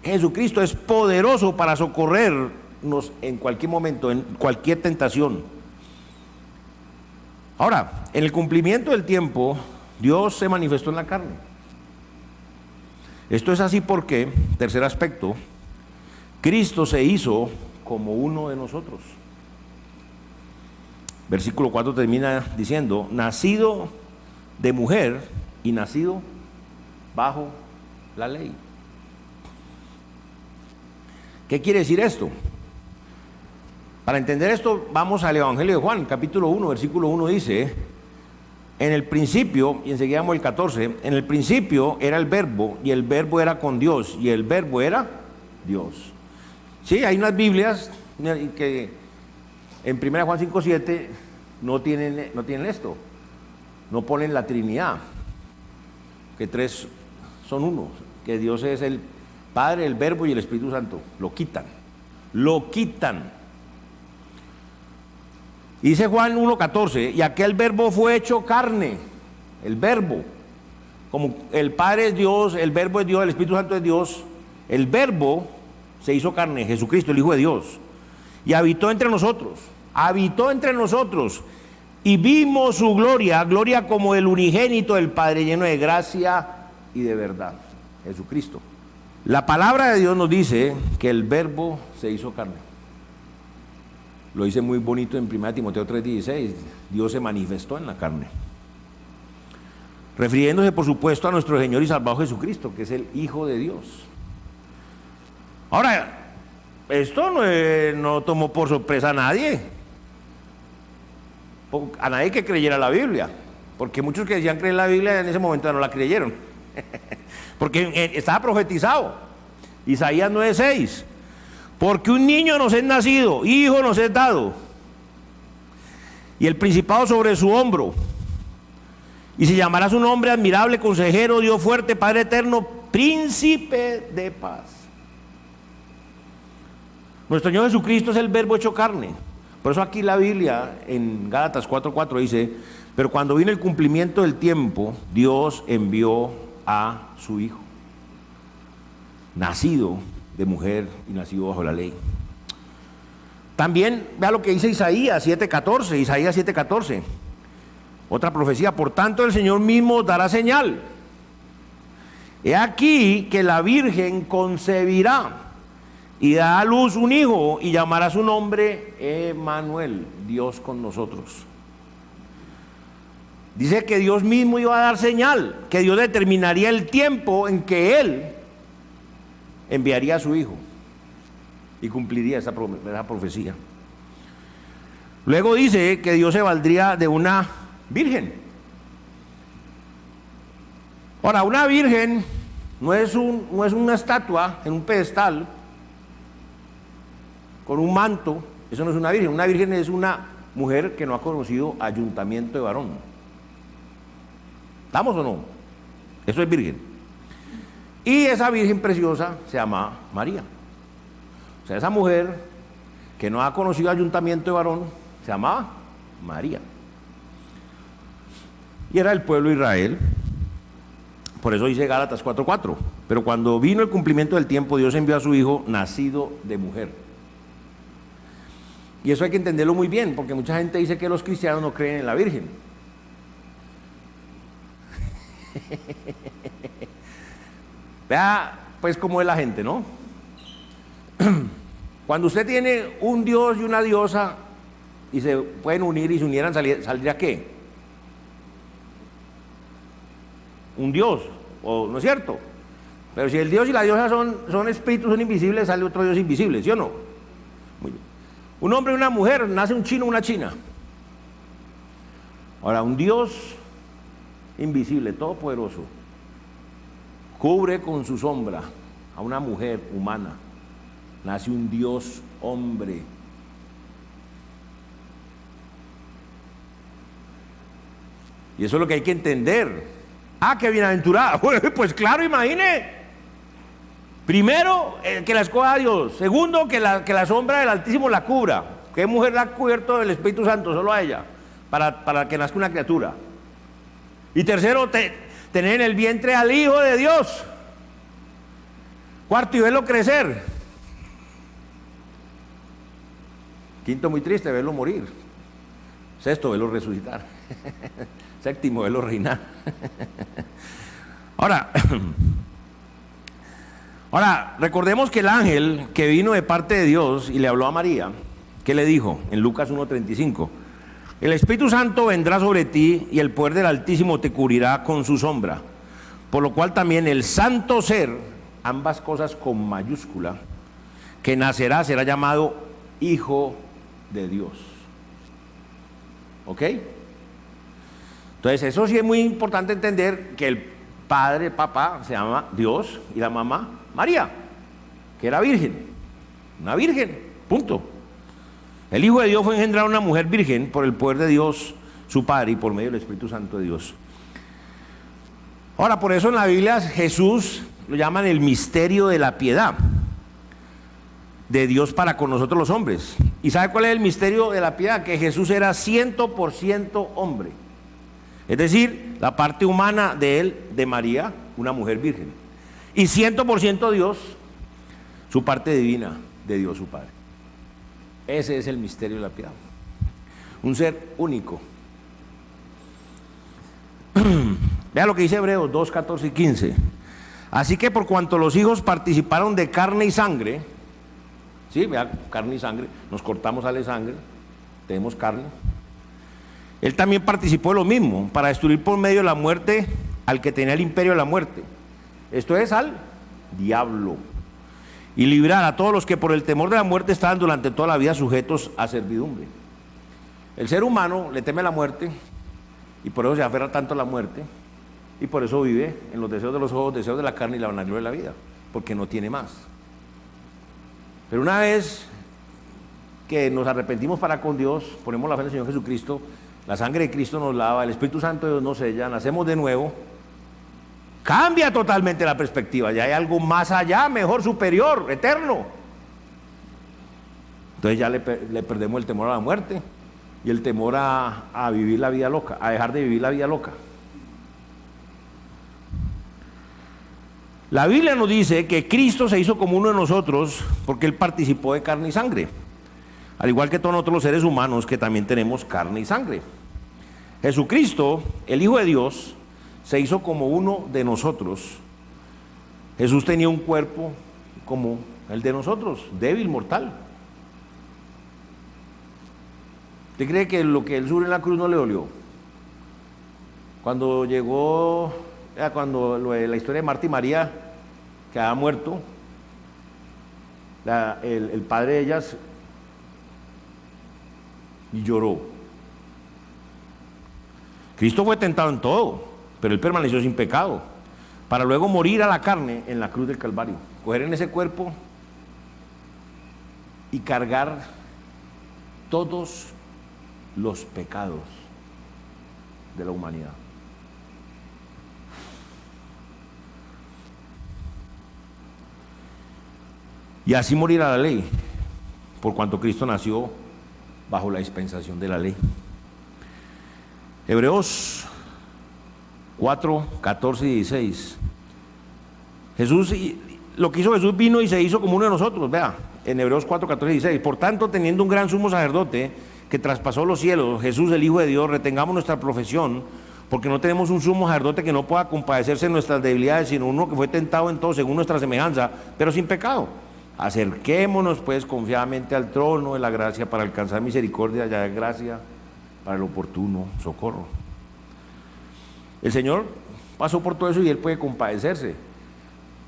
Jesucristo es poderoso para socorrernos en cualquier momento, en cualquier tentación. Ahora, en el cumplimiento del tiempo, Dios se manifestó en la carne. Esto es así porque, tercer aspecto, Cristo se hizo como uno de nosotros. Versículo 4 termina diciendo, nacido de mujer y nacido bajo la ley. ¿Qué quiere decir esto? Para entender esto, vamos al Evangelio de Juan, capítulo 1, versículo 1 dice, En el principio, y enseguida vamos el 14, en el principio era el verbo, y el verbo era con Dios, y el verbo era Dios. Sí, hay unas Biblias que en 1 Juan 5:7 no tienen esto, no ponen la Trinidad, que tres son uno, que Dios es el Padre, el Verbo y el Espíritu Santo. Lo quitan. Dice Juan 1:14, y aquel Verbo fue hecho carne, el Verbo, como el Padre es Dios, el Verbo es Dios, el Espíritu Santo es Dios, el Verbo se hizo carne, Jesucristo, el Hijo de Dios, y habitó entre nosotros, y vimos su gloria como el unigénito del Padre, lleno de gracia y de verdad, Jesucristo. La palabra de Dios nos dice que el Verbo se hizo carne. Lo dice muy bonito en 1 Timoteo 3:16, Dios se manifestó en la carne. Refiriéndose, por supuesto, a nuestro Señor y Salvador Jesucristo, que es el Hijo de Dios. Ahora, esto no tomó por sorpresa a nadie que creyera la Biblia, porque muchos que decían creer la Biblia en ese momento no la creyeron, porque estaba profetizado, Isaías 9:6, porque un niño nos es nacido, hijo nos es dado, y el principado sobre su hombro, y se llamará su nombre admirable, consejero, Dios fuerte, Padre eterno, príncipe de paz. Nuestro Señor Jesucristo es el Verbo hecho carne. Por eso aquí la Biblia en Gálatas 4:4 dice, pero cuando vino el cumplimiento del tiempo, Dios envió a su Hijo, nacido de mujer y nacido bajo la ley. También vea lo que dice Isaías 7:14, otra profecía, por tanto el Señor mismo dará señal. He aquí que la Virgen concebirá y dará a luz un hijo y llamará su nombre Emmanuel, Dios con nosotros. Dice que Dios mismo iba a dar señal, que Dios determinaría el tiempo en que Él enviaría a su hijo y cumpliría esa profecía. Luego dice que Dios se valdría de una virgen. Ahora, una virgen no es una estatua en un pedestal con un manto, eso no es una virgen. Una virgen es una mujer que no ha conocido ayuntamiento de varón. ¿Estamos o no? Eso es virgen. Y esa virgen preciosa se llama María. O sea, esa mujer que no ha conocido ayuntamiento de varón se llamaba María. Y era el pueblo de Israel. Por eso dice Gálatas 4:4. Pero cuando vino el cumplimiento del tiempo, Dios envió a su hijo nacido de mujer. Y eso hay que entenderlo muy bien, porque mucha gente dice que los cristianos no creen en la Virgen. Vea, pues cómo es la gente, ¿no? Cuando usted tiene un Dios y una diosa y se pueden unir y se unieran, ¿saldría qué? Un Dios, ¿no es cierto? Pero si el Dios y la diosa son espíritus, son invisibles, sale otro Dios invisible, ¿sí o no? Muy bien. Un hombre y una mujer, nace un chino y una china. Ahora, un Dios invisible, todopoderoso, cubre con su sombra a una mujer humana. Nace un Dios hombre. Y eso es lo que hay que entender. Ah, qué bienaventurada. Pues claro, imagine. Primero, que la escoja Dios. Segundo, que la sombra del Altísimo la cubra. ¿Qué mujer la ha cubierto del Espíritu Santo? Solo a ella, para que nazca una criatura. Y tercero, tener en el vientre al Hijo de Dios. Cuarto, y verlo crecer. Quinto, muy triste, verlo morir. Sexto, verlo resucitar. Séptimo, verlo reinar. Ahora, recordemos que el ángel que vino de parte de Dios y le habló a María, ¿qué le dijo? En Lucas 1:35, el Espíritu Santo vendrá sobre ti y el poder del Altísimo te cubrirá con su sombra, por lo cual también el santo ser, ambas cosas con mayúscula, que nacerá será llamado Hijo de Dios. ¿Ok? Entonces eso sí es muy importante entender que el padre, el papá, se llama Dios y la mamá María, que era virgen, una virgen, punto. El Hijo de Dios fue engendrado una mujer virgen por el poder de Dios, su Padre, y por medio del Espíritu Santo de Dios. Ahora, por eso en la Biblia Jesús lo llaman el misterio de la piedad de Dios para con nosotros los hombres. ¿Y sabe cuál es el misterio de la piedad? Que Jesús era 100% hombre. Es decir, la parte humana de él, de María, una mujer virgen. Y 100% Dios, su parte divina de Dios su Padre. Ese es el misterio de la piedad. Un ser único. Vea lo que dice Hebreos 2, 14 y 15. Así que por cuanto los hijos participaron de carne y sangre, ¿sí? Vea, carne y sangre, nos cortamos, sale sangre, tenemos carne. Él también participó de lo mismo, para destruir por medio de la muerte al que tenía el imperio de la muerte. Esto es al diablo. Y librar a todos los que por el temor de la muerte estaban durante toda la vida sujetos a servidumbre. El ser humano le teme a la muerte y por eso se aferra tanto a la muerte y por eso vive en los deseos de los ojos, deseos de la carne y la vanagloria de la vida, porque no tiene más. Pero una vez que nos arrepentimos para con Dios, ponemos la fe en el Señor Jesucristo, la sangre de Cristo nos lava, el Espíritu Santo de Dios nos sella, nacemos de nuevo, cambia totalmente la perspectiva, ya hay algo más allá, mejor, superior, eterno. Entonces ya le perdemos el temor a la muerte y el temor a vivir la vida loca, a dejar de vivir la vida loca. La Biblia nos dice que Cristo se hizo como uno de nosotros porque Él participó de carne y sangre, al igual que todos nosotros los seres humanos que también tenemos carne y sangre. Jesucristo, el Hijo de Dios, se hizo como uno de nosotros. Jesús tenía un cuerpo como el de nosotros, débil, mortal. ¿Usted cree que lo que Él sufrió en la cruz no le dolió? Cuando llegó, la historia de Marta y María, que había muerto, el padre de ellas lloró. Cristo fue tentado en todo, pero Él permaneció sin pecado, para luego morir a la carne en la cruz del Calvario, coger en ese cuerpo y cargar todos los pecados de la humanidad. Y así morir a la ley, por cuanto Cristo nació bajo la dispensación de la ley. Hebreos 4, 14 y 16. Lo que hizo Jesús, vino y se hizo como uno de nosotros, vea, en Hebreos 4, 14 y 16. Por tanto, teniendo un gran sumo sacerdote que traspasó los cielos, Jesús el Hijo de Dios, retengamos nuestra profesión, porque no tenemos un sumo sacerdote que no pueda compadecerse de nuestras debilidades, sino uno que fue tentado en todo según nuestra semejanza, pero sin pecado. Acerquémonos pues confiadamente al trono de la gracia para alcanzar misericordia y hallar gracia para el oportuno socorro. El Señor pasó por todo eso y Él puede compadecerse,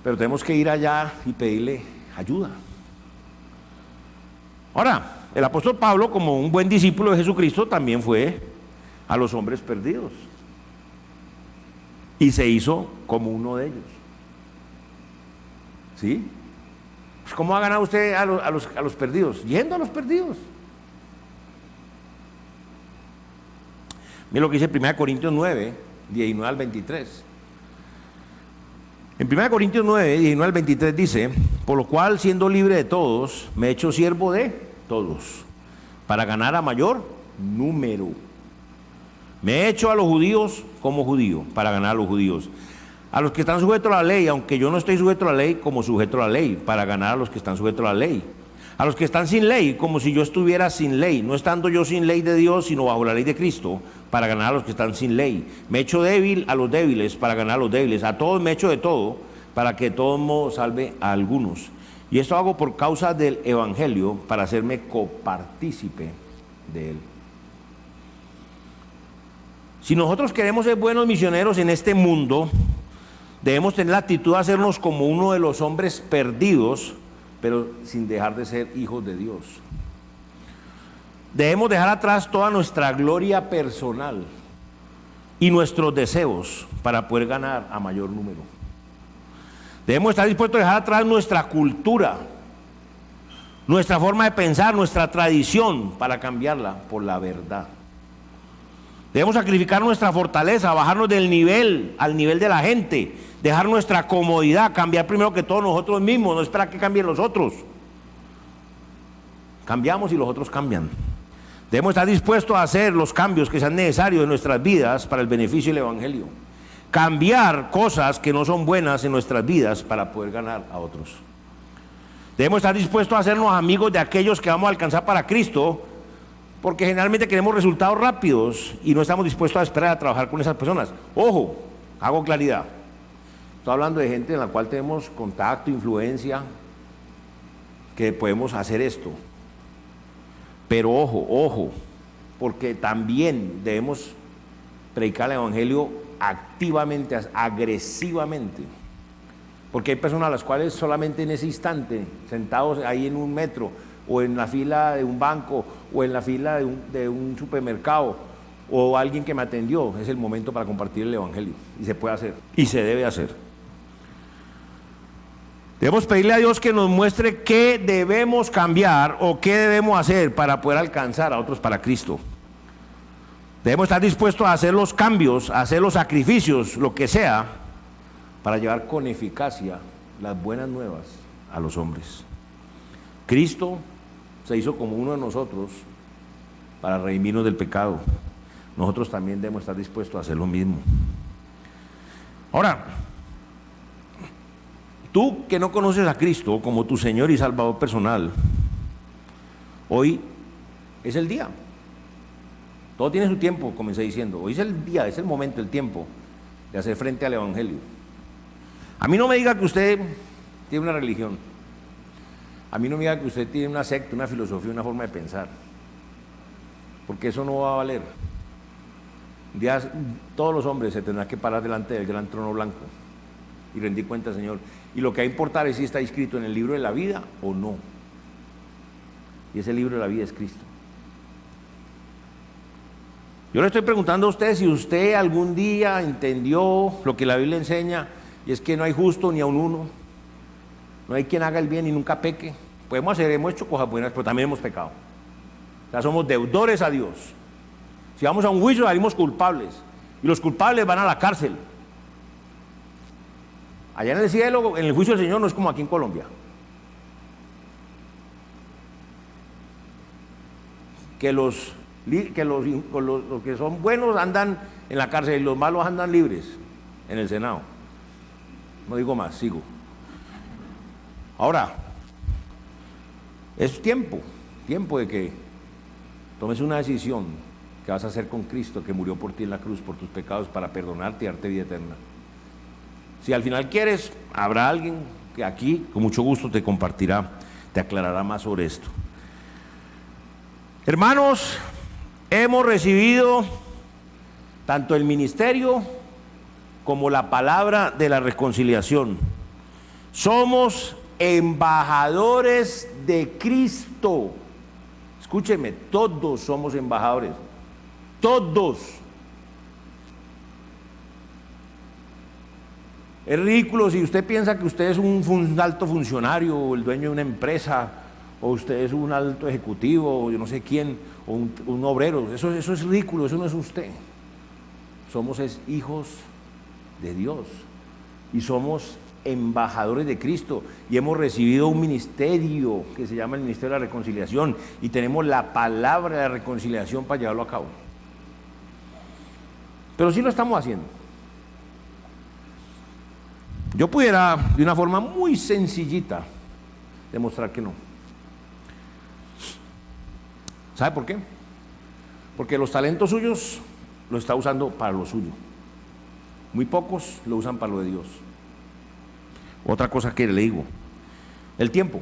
pero tenemos que ir allá y pedirle ayuda. Ahora, el apóstol Pablo, como un buen discípulo de Jesucristo, también fue a los hombres perdidos y se hizo como uno de ellos. ¿Sí? Pues ¿cómo ha ganado usted a los perdidos? Yendo a los perdidos. Mira lo que dice 1 Corintios 9, 19 al 23. En 1 Corintios 9, 19 al 23 dice: por lo cual, siendo libre de todos, me he hecho siervo de todos, para ganar a mayor número. Me he hecho a los judíos como judío, para ganar a los judíos. A los que están sujetos a la ley, aunque yo no estoy sujeto a la ley, como sujeto a la ley, para ganar a los que están sujetos a la ley. A los que están sin ley, como si yo estuviera sin ley, no estando yo sin ley de Dios, sino bajo la ley de Cristo, para ganar a los que están sin ley. Me he hecho débil a los débiles, para ganar a los débiles. A todos me he hecho de todo, para que de todos modos salve a algunos. Y esto hago por causa del Evangelio, para hacerme copartícipe de él. Si nosotros queremos ser buenos misioneros en este mundo, debemos tener la actitud de hacernos como uno de los hombres perdidos, pero sin dejar de ser hijos de Dios. Debemos dejar atrás toda nuestra gloria personal, y nuestros deseos para poder ganar a mayor número. Debemos estar dispuestos a dejar atrás nuestra cultura, nuestra forma de pensar, nuestra tradición, para cambiarla por la verdad. Debemos sacrificar nuestra fortaleza, bajarnos del nivel al nivel de la gente, dejar nuestra comodidad, cambiar primero que todo nosotros mismos, no esperar que cambien los otros. Cambiamos y los otros cambian. Debemos estar dispuestos a hacer los cambios que sean necesarios en nuestras vidas para el beneficio del Evangelio. Cambiar cosas que no son buenas en nuestras vidas para poder ganar a otros. Debemos estar dispuestos a hacernos amigos de aquellos que vamos a alcanzar para Cristo, porque generalmente queremos resultados rápidos y no estamos dispuestos a esperar a trabajar con esas personas. Ojo, hago claridad. Estoy hablando de gente en la cual tenemos contacto, influencia, que podemos hacer esto. Pero ojo, porque también debemos predicar el Evangelio activamente, agresivamente. Porque hay personas a las cuales solamente en ese instante, sentados ahí en un metro, o en la fila de un banco, o en la fila de un supermercado, o alguien que me atendió, es el momento para compartir el Evangelio. Y se puede hacer, y se debe hacer. Debemos pedirle a Dios que nos muestre qué debemos cambiar o qué debemos hacer para poder alcanzar a otros para Cristo. Debemos estar dispuestos a hacer los cambios, a hacer los sacrificios, lo que sea, para llevar con eficacia las buenas nuevas a los hombres. Cristo se hizo como uno de nosotros para redimirnos del pecado. Nosotros también debemos estar dispuestos a hacer lo mismo. Ahora, tú que no conoces a Cristo como tu Señor y Salvador personal, hoy es el día. Todo tiene su tiempo, comencé diciendo. Hoy es el día, es el momento, el tiempo de hacer frente al Evangelio. A mí no me diga que usted tiene una religión. A mí no me diga que usted tiene una secta, una filosofía, una forma de pensar. Porque eso no va a valer. Un día todos los hombres se tendrán que parar delante del gran trono blanco y rendir cuenta al Señor. Y lo que va a importar es si está escrito en el libro de la vida o no. Y ese libro de la vida es Cristo. Yo le estoy preguntando a usted si usted algún día entendió lo que la Biblia enseña, y es que no hay justo ni a un uno, no hay quien haga el bien y nunca peque. Hemos hecho cosas buenas, pero también hemos pecado. O sea, somos deudores a Dios. Si vamos a un juicio salimos culpables, y los culpables van a la cárcel. Allá en el cielo, en el juicio del Señor, no es como aquí en Colombia. Que los que son buenos andan en la cárcel y los malos andan libres en el Senado. No digo más, sigo. Ahora, es tiempo de que tomes una decisión que vas a hacer con Cristo, que murió por ti en la cruz, por tus pecados, para perdonarte y darte vida eterna. Si al final quieres, habrá alguien que aquí con mucho gusto te compartirá, te aclarará más sobre esto. Hermanos, hemos recibido tanto el ministerio como la palabra de la reconciliación. Somos embajadores de Cristo. Escúcheme, todos somos embajadores. Todos. Es ridículo si usted piensa que usted es un alto funcionario o el dueño de una empresa, o usted es un alto ejecutivo, o yo no sé quién, o un obrero. Eso es ridículo, eso no es usted. Somos hijos de Dios y somos embajadores de Cristo, y hemos recibido un ministerio que se llama el Ministerio de la Reconciliación, y tenemos la palabra de la reconciliación para llevarlo a cabo. Pero sí lo estamos haciendo. Yo pudiera, de una forma muy sencillita, demostrar que no. ¿Sabe por qué? Porque los talentos suyos los está usando para lo suyo. Muy pocos lo usan para lo de Dios. Otra cosa que le digo, el tiempo.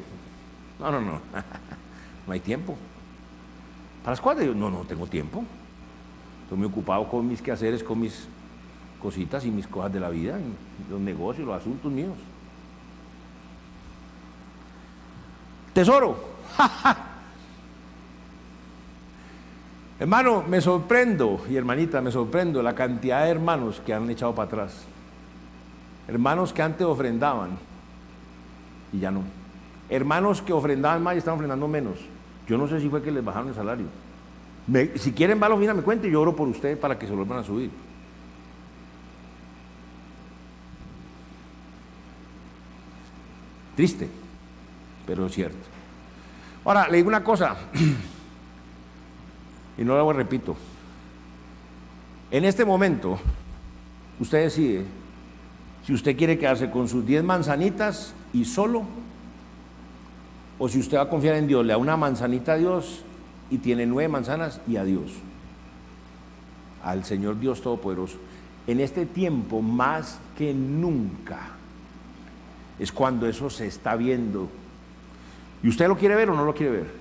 No no hay tiempo. ¿Para las cosas de Dios? No tengo tiempo. Estoy muy ocupado con mis quehaceres, con mis cositas y mis cosas de la vida, y los negocios, los asuntos míos. Tesoro. Hermano, me sorprendo, y hermanita, me sorprendo la cantidad de hermanos que han echado para atrás. Hermanos que antes ofrendaban y ya no. Hermanos que ofrendaban más y están ofrendando menos. Yo no sé si fue que les bajaron el salario. Si quieren, va a la oficina, me cuente y yo oro por ustedes para que se lo vuelvan a subir. Triste, pero cierto. Ahora, le digo una cosa, y no lo repito. En este momento, usted decide si usted quiere quedarse con sus 10 manzanitas y solo, o si usted va a confiar en Dios, le da una manzanita a Dios y tiene 9 manzanas y a Dios, al Señor Dios Todopoderoso. En este tiempo, más que nunca, es cuando eso se está viendo. ¿Y usted lo quiere ver o no lo quiere ver?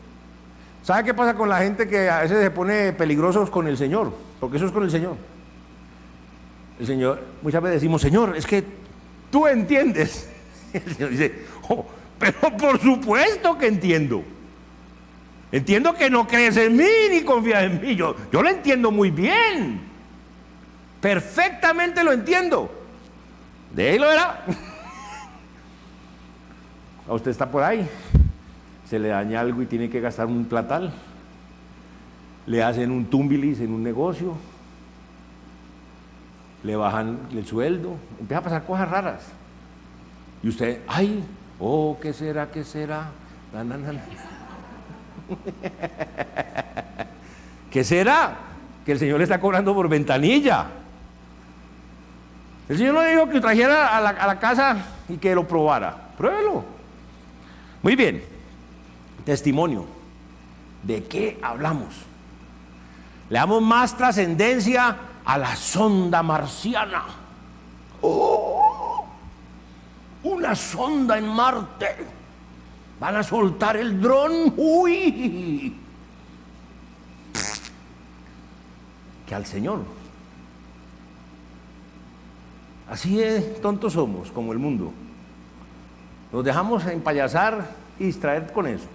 ¿Sabe qué pasa con la gente que a veces se pone peligrosos con el Señor? Porque eso es con el Señor. El Señor, muchas veces decimos, Señor, es que tú entiendes. El Señor dice, oh, pero por supuesto que entiendo. Entiendo que no crees en mí ni confías en mí. Yo lo entiendo muy bien. Perfectamente lo entiendo. De ahí lo verá. A usted está por ahí, se le daña algo y tiene que gastar un platal, le hacen un tumbilis en un negocio, le bajan el sueldo, empieza a pasar cosas raras. Y usted, ay, oh, ¿qué será? ¿Qué será? ¿Qué será? Que el Señor le está cobrando por ventanilla. El Señor no dijo que trajera a la casa y que lo probara. Pruébelo. Muy bien. Testimonio. ¿De qué hablamos? Le damos más trascendencia a la sonda marciana. ¡Oh! Una sonda en Marte. Van a soltar el dron. ¡Uy! Que al Señor. Así de tontos somos, como el mundo. Nos dejamos empayasar y distraer con eso.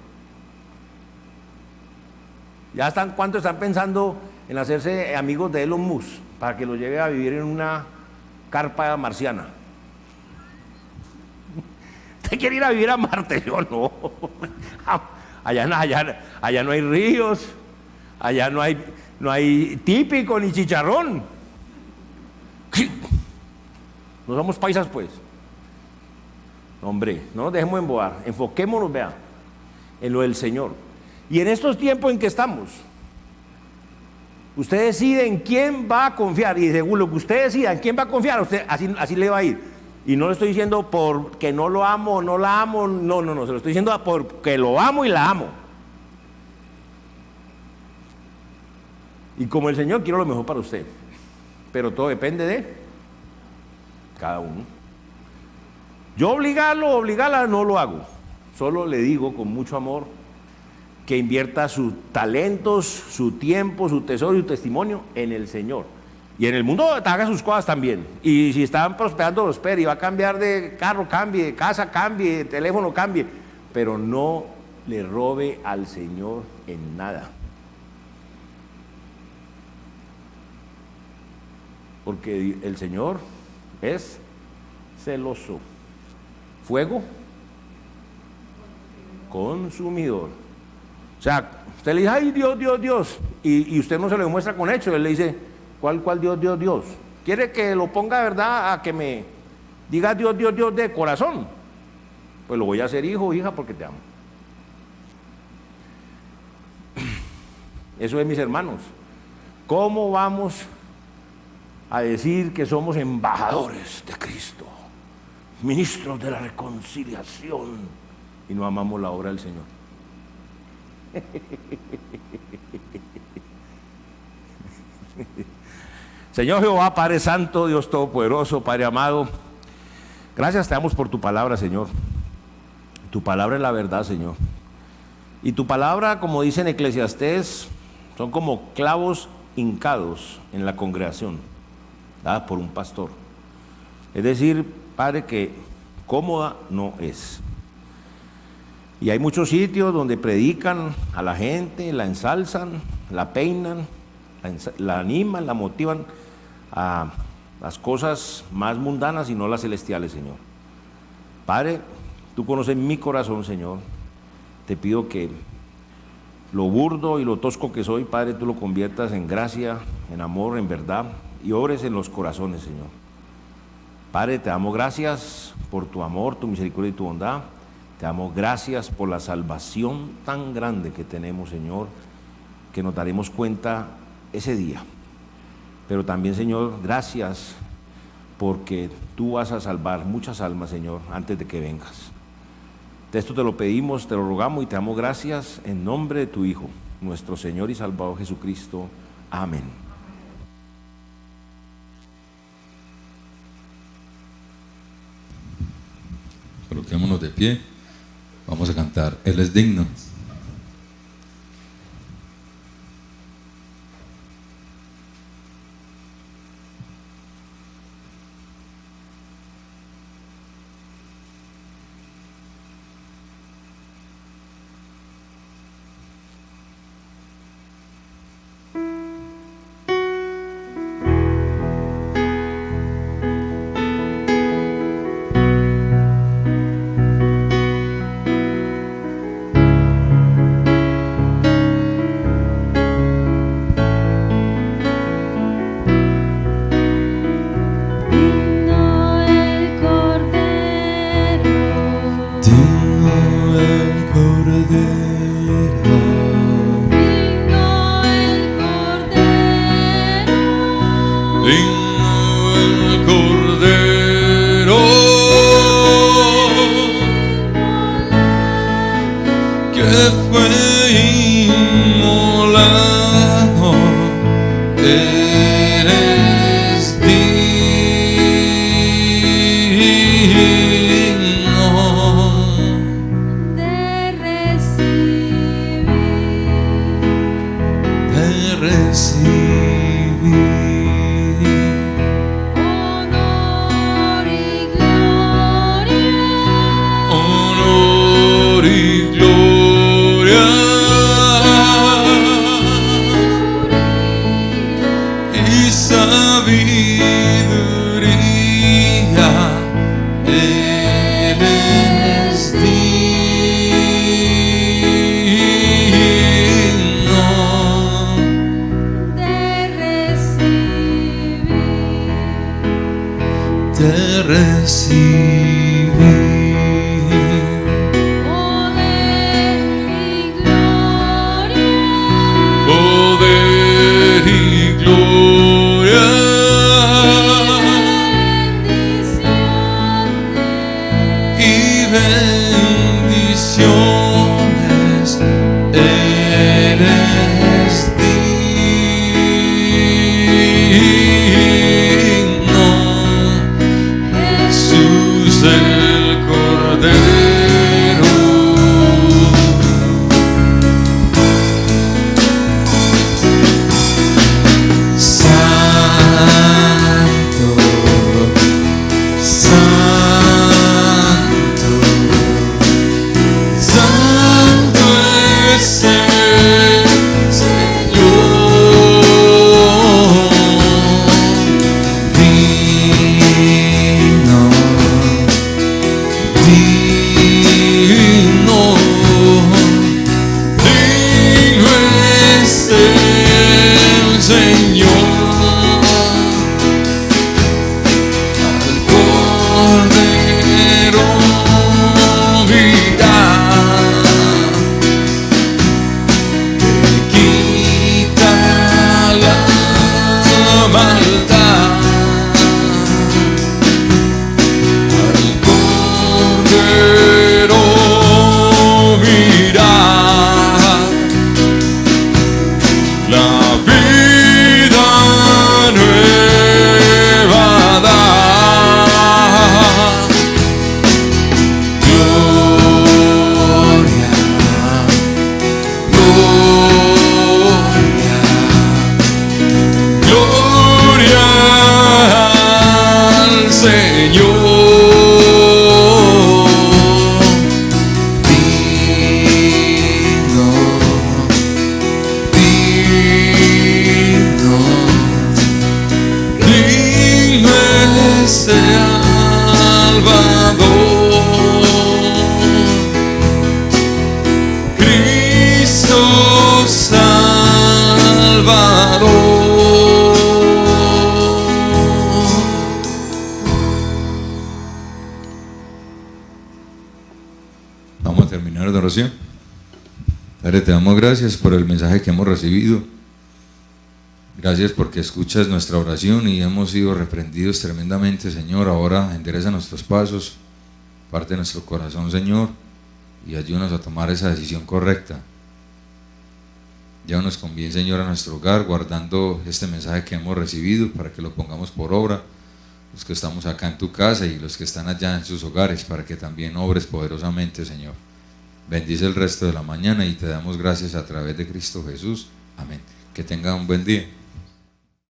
Ya están, ¿cuántos están pensando en hacerse amigos de Elon Musk para que lo lleve a vivir en una carpa marciana? ¿Usted quiere ir a vivir a Marte? Yo no. Allá no hay ríos, allá no hay típico ni chicharrón. No somos paisas, pues. Hombre, no nos dejemos embobar, enfoquémonos, vea, en lo del Señor. Y en estos tiempos en que estamos, usted decide en quién va a confiar, y según lo que usted decida en quién va a confiar, usted así le va a ir. Y no le estoy diciendo porque no lo amo o no la amo, no, se lo estoy diciendo porque lo amo y la amo. Y como el Señor, quiero lo mejor para usted, pero todo depende de cada uno. Yo obligarla no lo hago, solo le digo con mucho amor que invierta sus talentos, su tiempo, su tesoro y su testimonio en el Señor. Y en el mundo haga sus cosas también. Y si están prosperando, prospere. Y va a cambiar de carro, cambie, de casa, cambie, de teléfono, cambie. Pero no le robe al Señor en nada. Porque el Señor es celoso. Fuego consumidor. O sea, usted le dice, ay, Dios, y usted no se lo demuestra con hechos. Él le dice, ¿cuál Dios? ¿Quiere que lo ponga, verdad, a que me diga Dios de corazón? Pues lo voy a hacer, hijo o hija, porque te amo. Eso es, mis hermanos. ¿Cómo vamos a decir que somos embajadores de Cristo, ministros de la reconciliación, y no amamos la obra del Señor? Señor Jehová, Padre Santo, Dios Todopoderoso, Padre amado, gracias te damos por tu palabra, Señor. Tu palabra es la verdad, Señor. Y tu palabra, como dice en Eclesiastés, son como clavos hincados en la congregación, dada por un pastor. Es decir, Padre, que cómoda no es. Y hay muchos sitios donde predican a la gente, la ensalzan, la peinan, la animan, la motivan a las cosas más mundanas y no las celestiales, Señor. Padre, tú conoces mi corazón, Señor. Te pido que lo burdo y lo tosco que soy, Padre, tú lo conviertas en gracia, en amor, en verdad, y obres en los corazones, Señor. Padre, te damos gracias por tu amor, tu misericordia y tu bondad. Te damos gracias por la salvación tan grande que tenemos, Señor, que nos daremos cuenta ese día. Pero también, Señor, gracias porque tú vas a salvar muchas almas, Señor, antes de que vengas. De esto te lo pedimos, te lo rogamos y te damos gracias en nombre de tu Hijo, nuestro Señor y Salvador Jesucristo. Amén. Coloquémonos de pie, vamos a cantar Él es digno. a terminar la oración. Padre, te damos gracias por el mensaje que hemos recibido. Gracias porque escuchas nuestra oración y hemos sido reprendidos tremendamente, Señor. Ahora endereza nuestros pasos, parte nuestro corazón, Señor, y ayúdanos a tomar esa decisión correcta. Llévanos con bien, Señor, a nuestro hogar, guardando este mensaje que hemos recibido para que lo pongamos por obra, los que estamos acá en tu casa y los que están allá en sus hogares, para que también obres poderosamente, Señor. Bendice el resto de la mañana y te damos gracias a través de Cristo Jesús. Amén. Que tengan un buen día.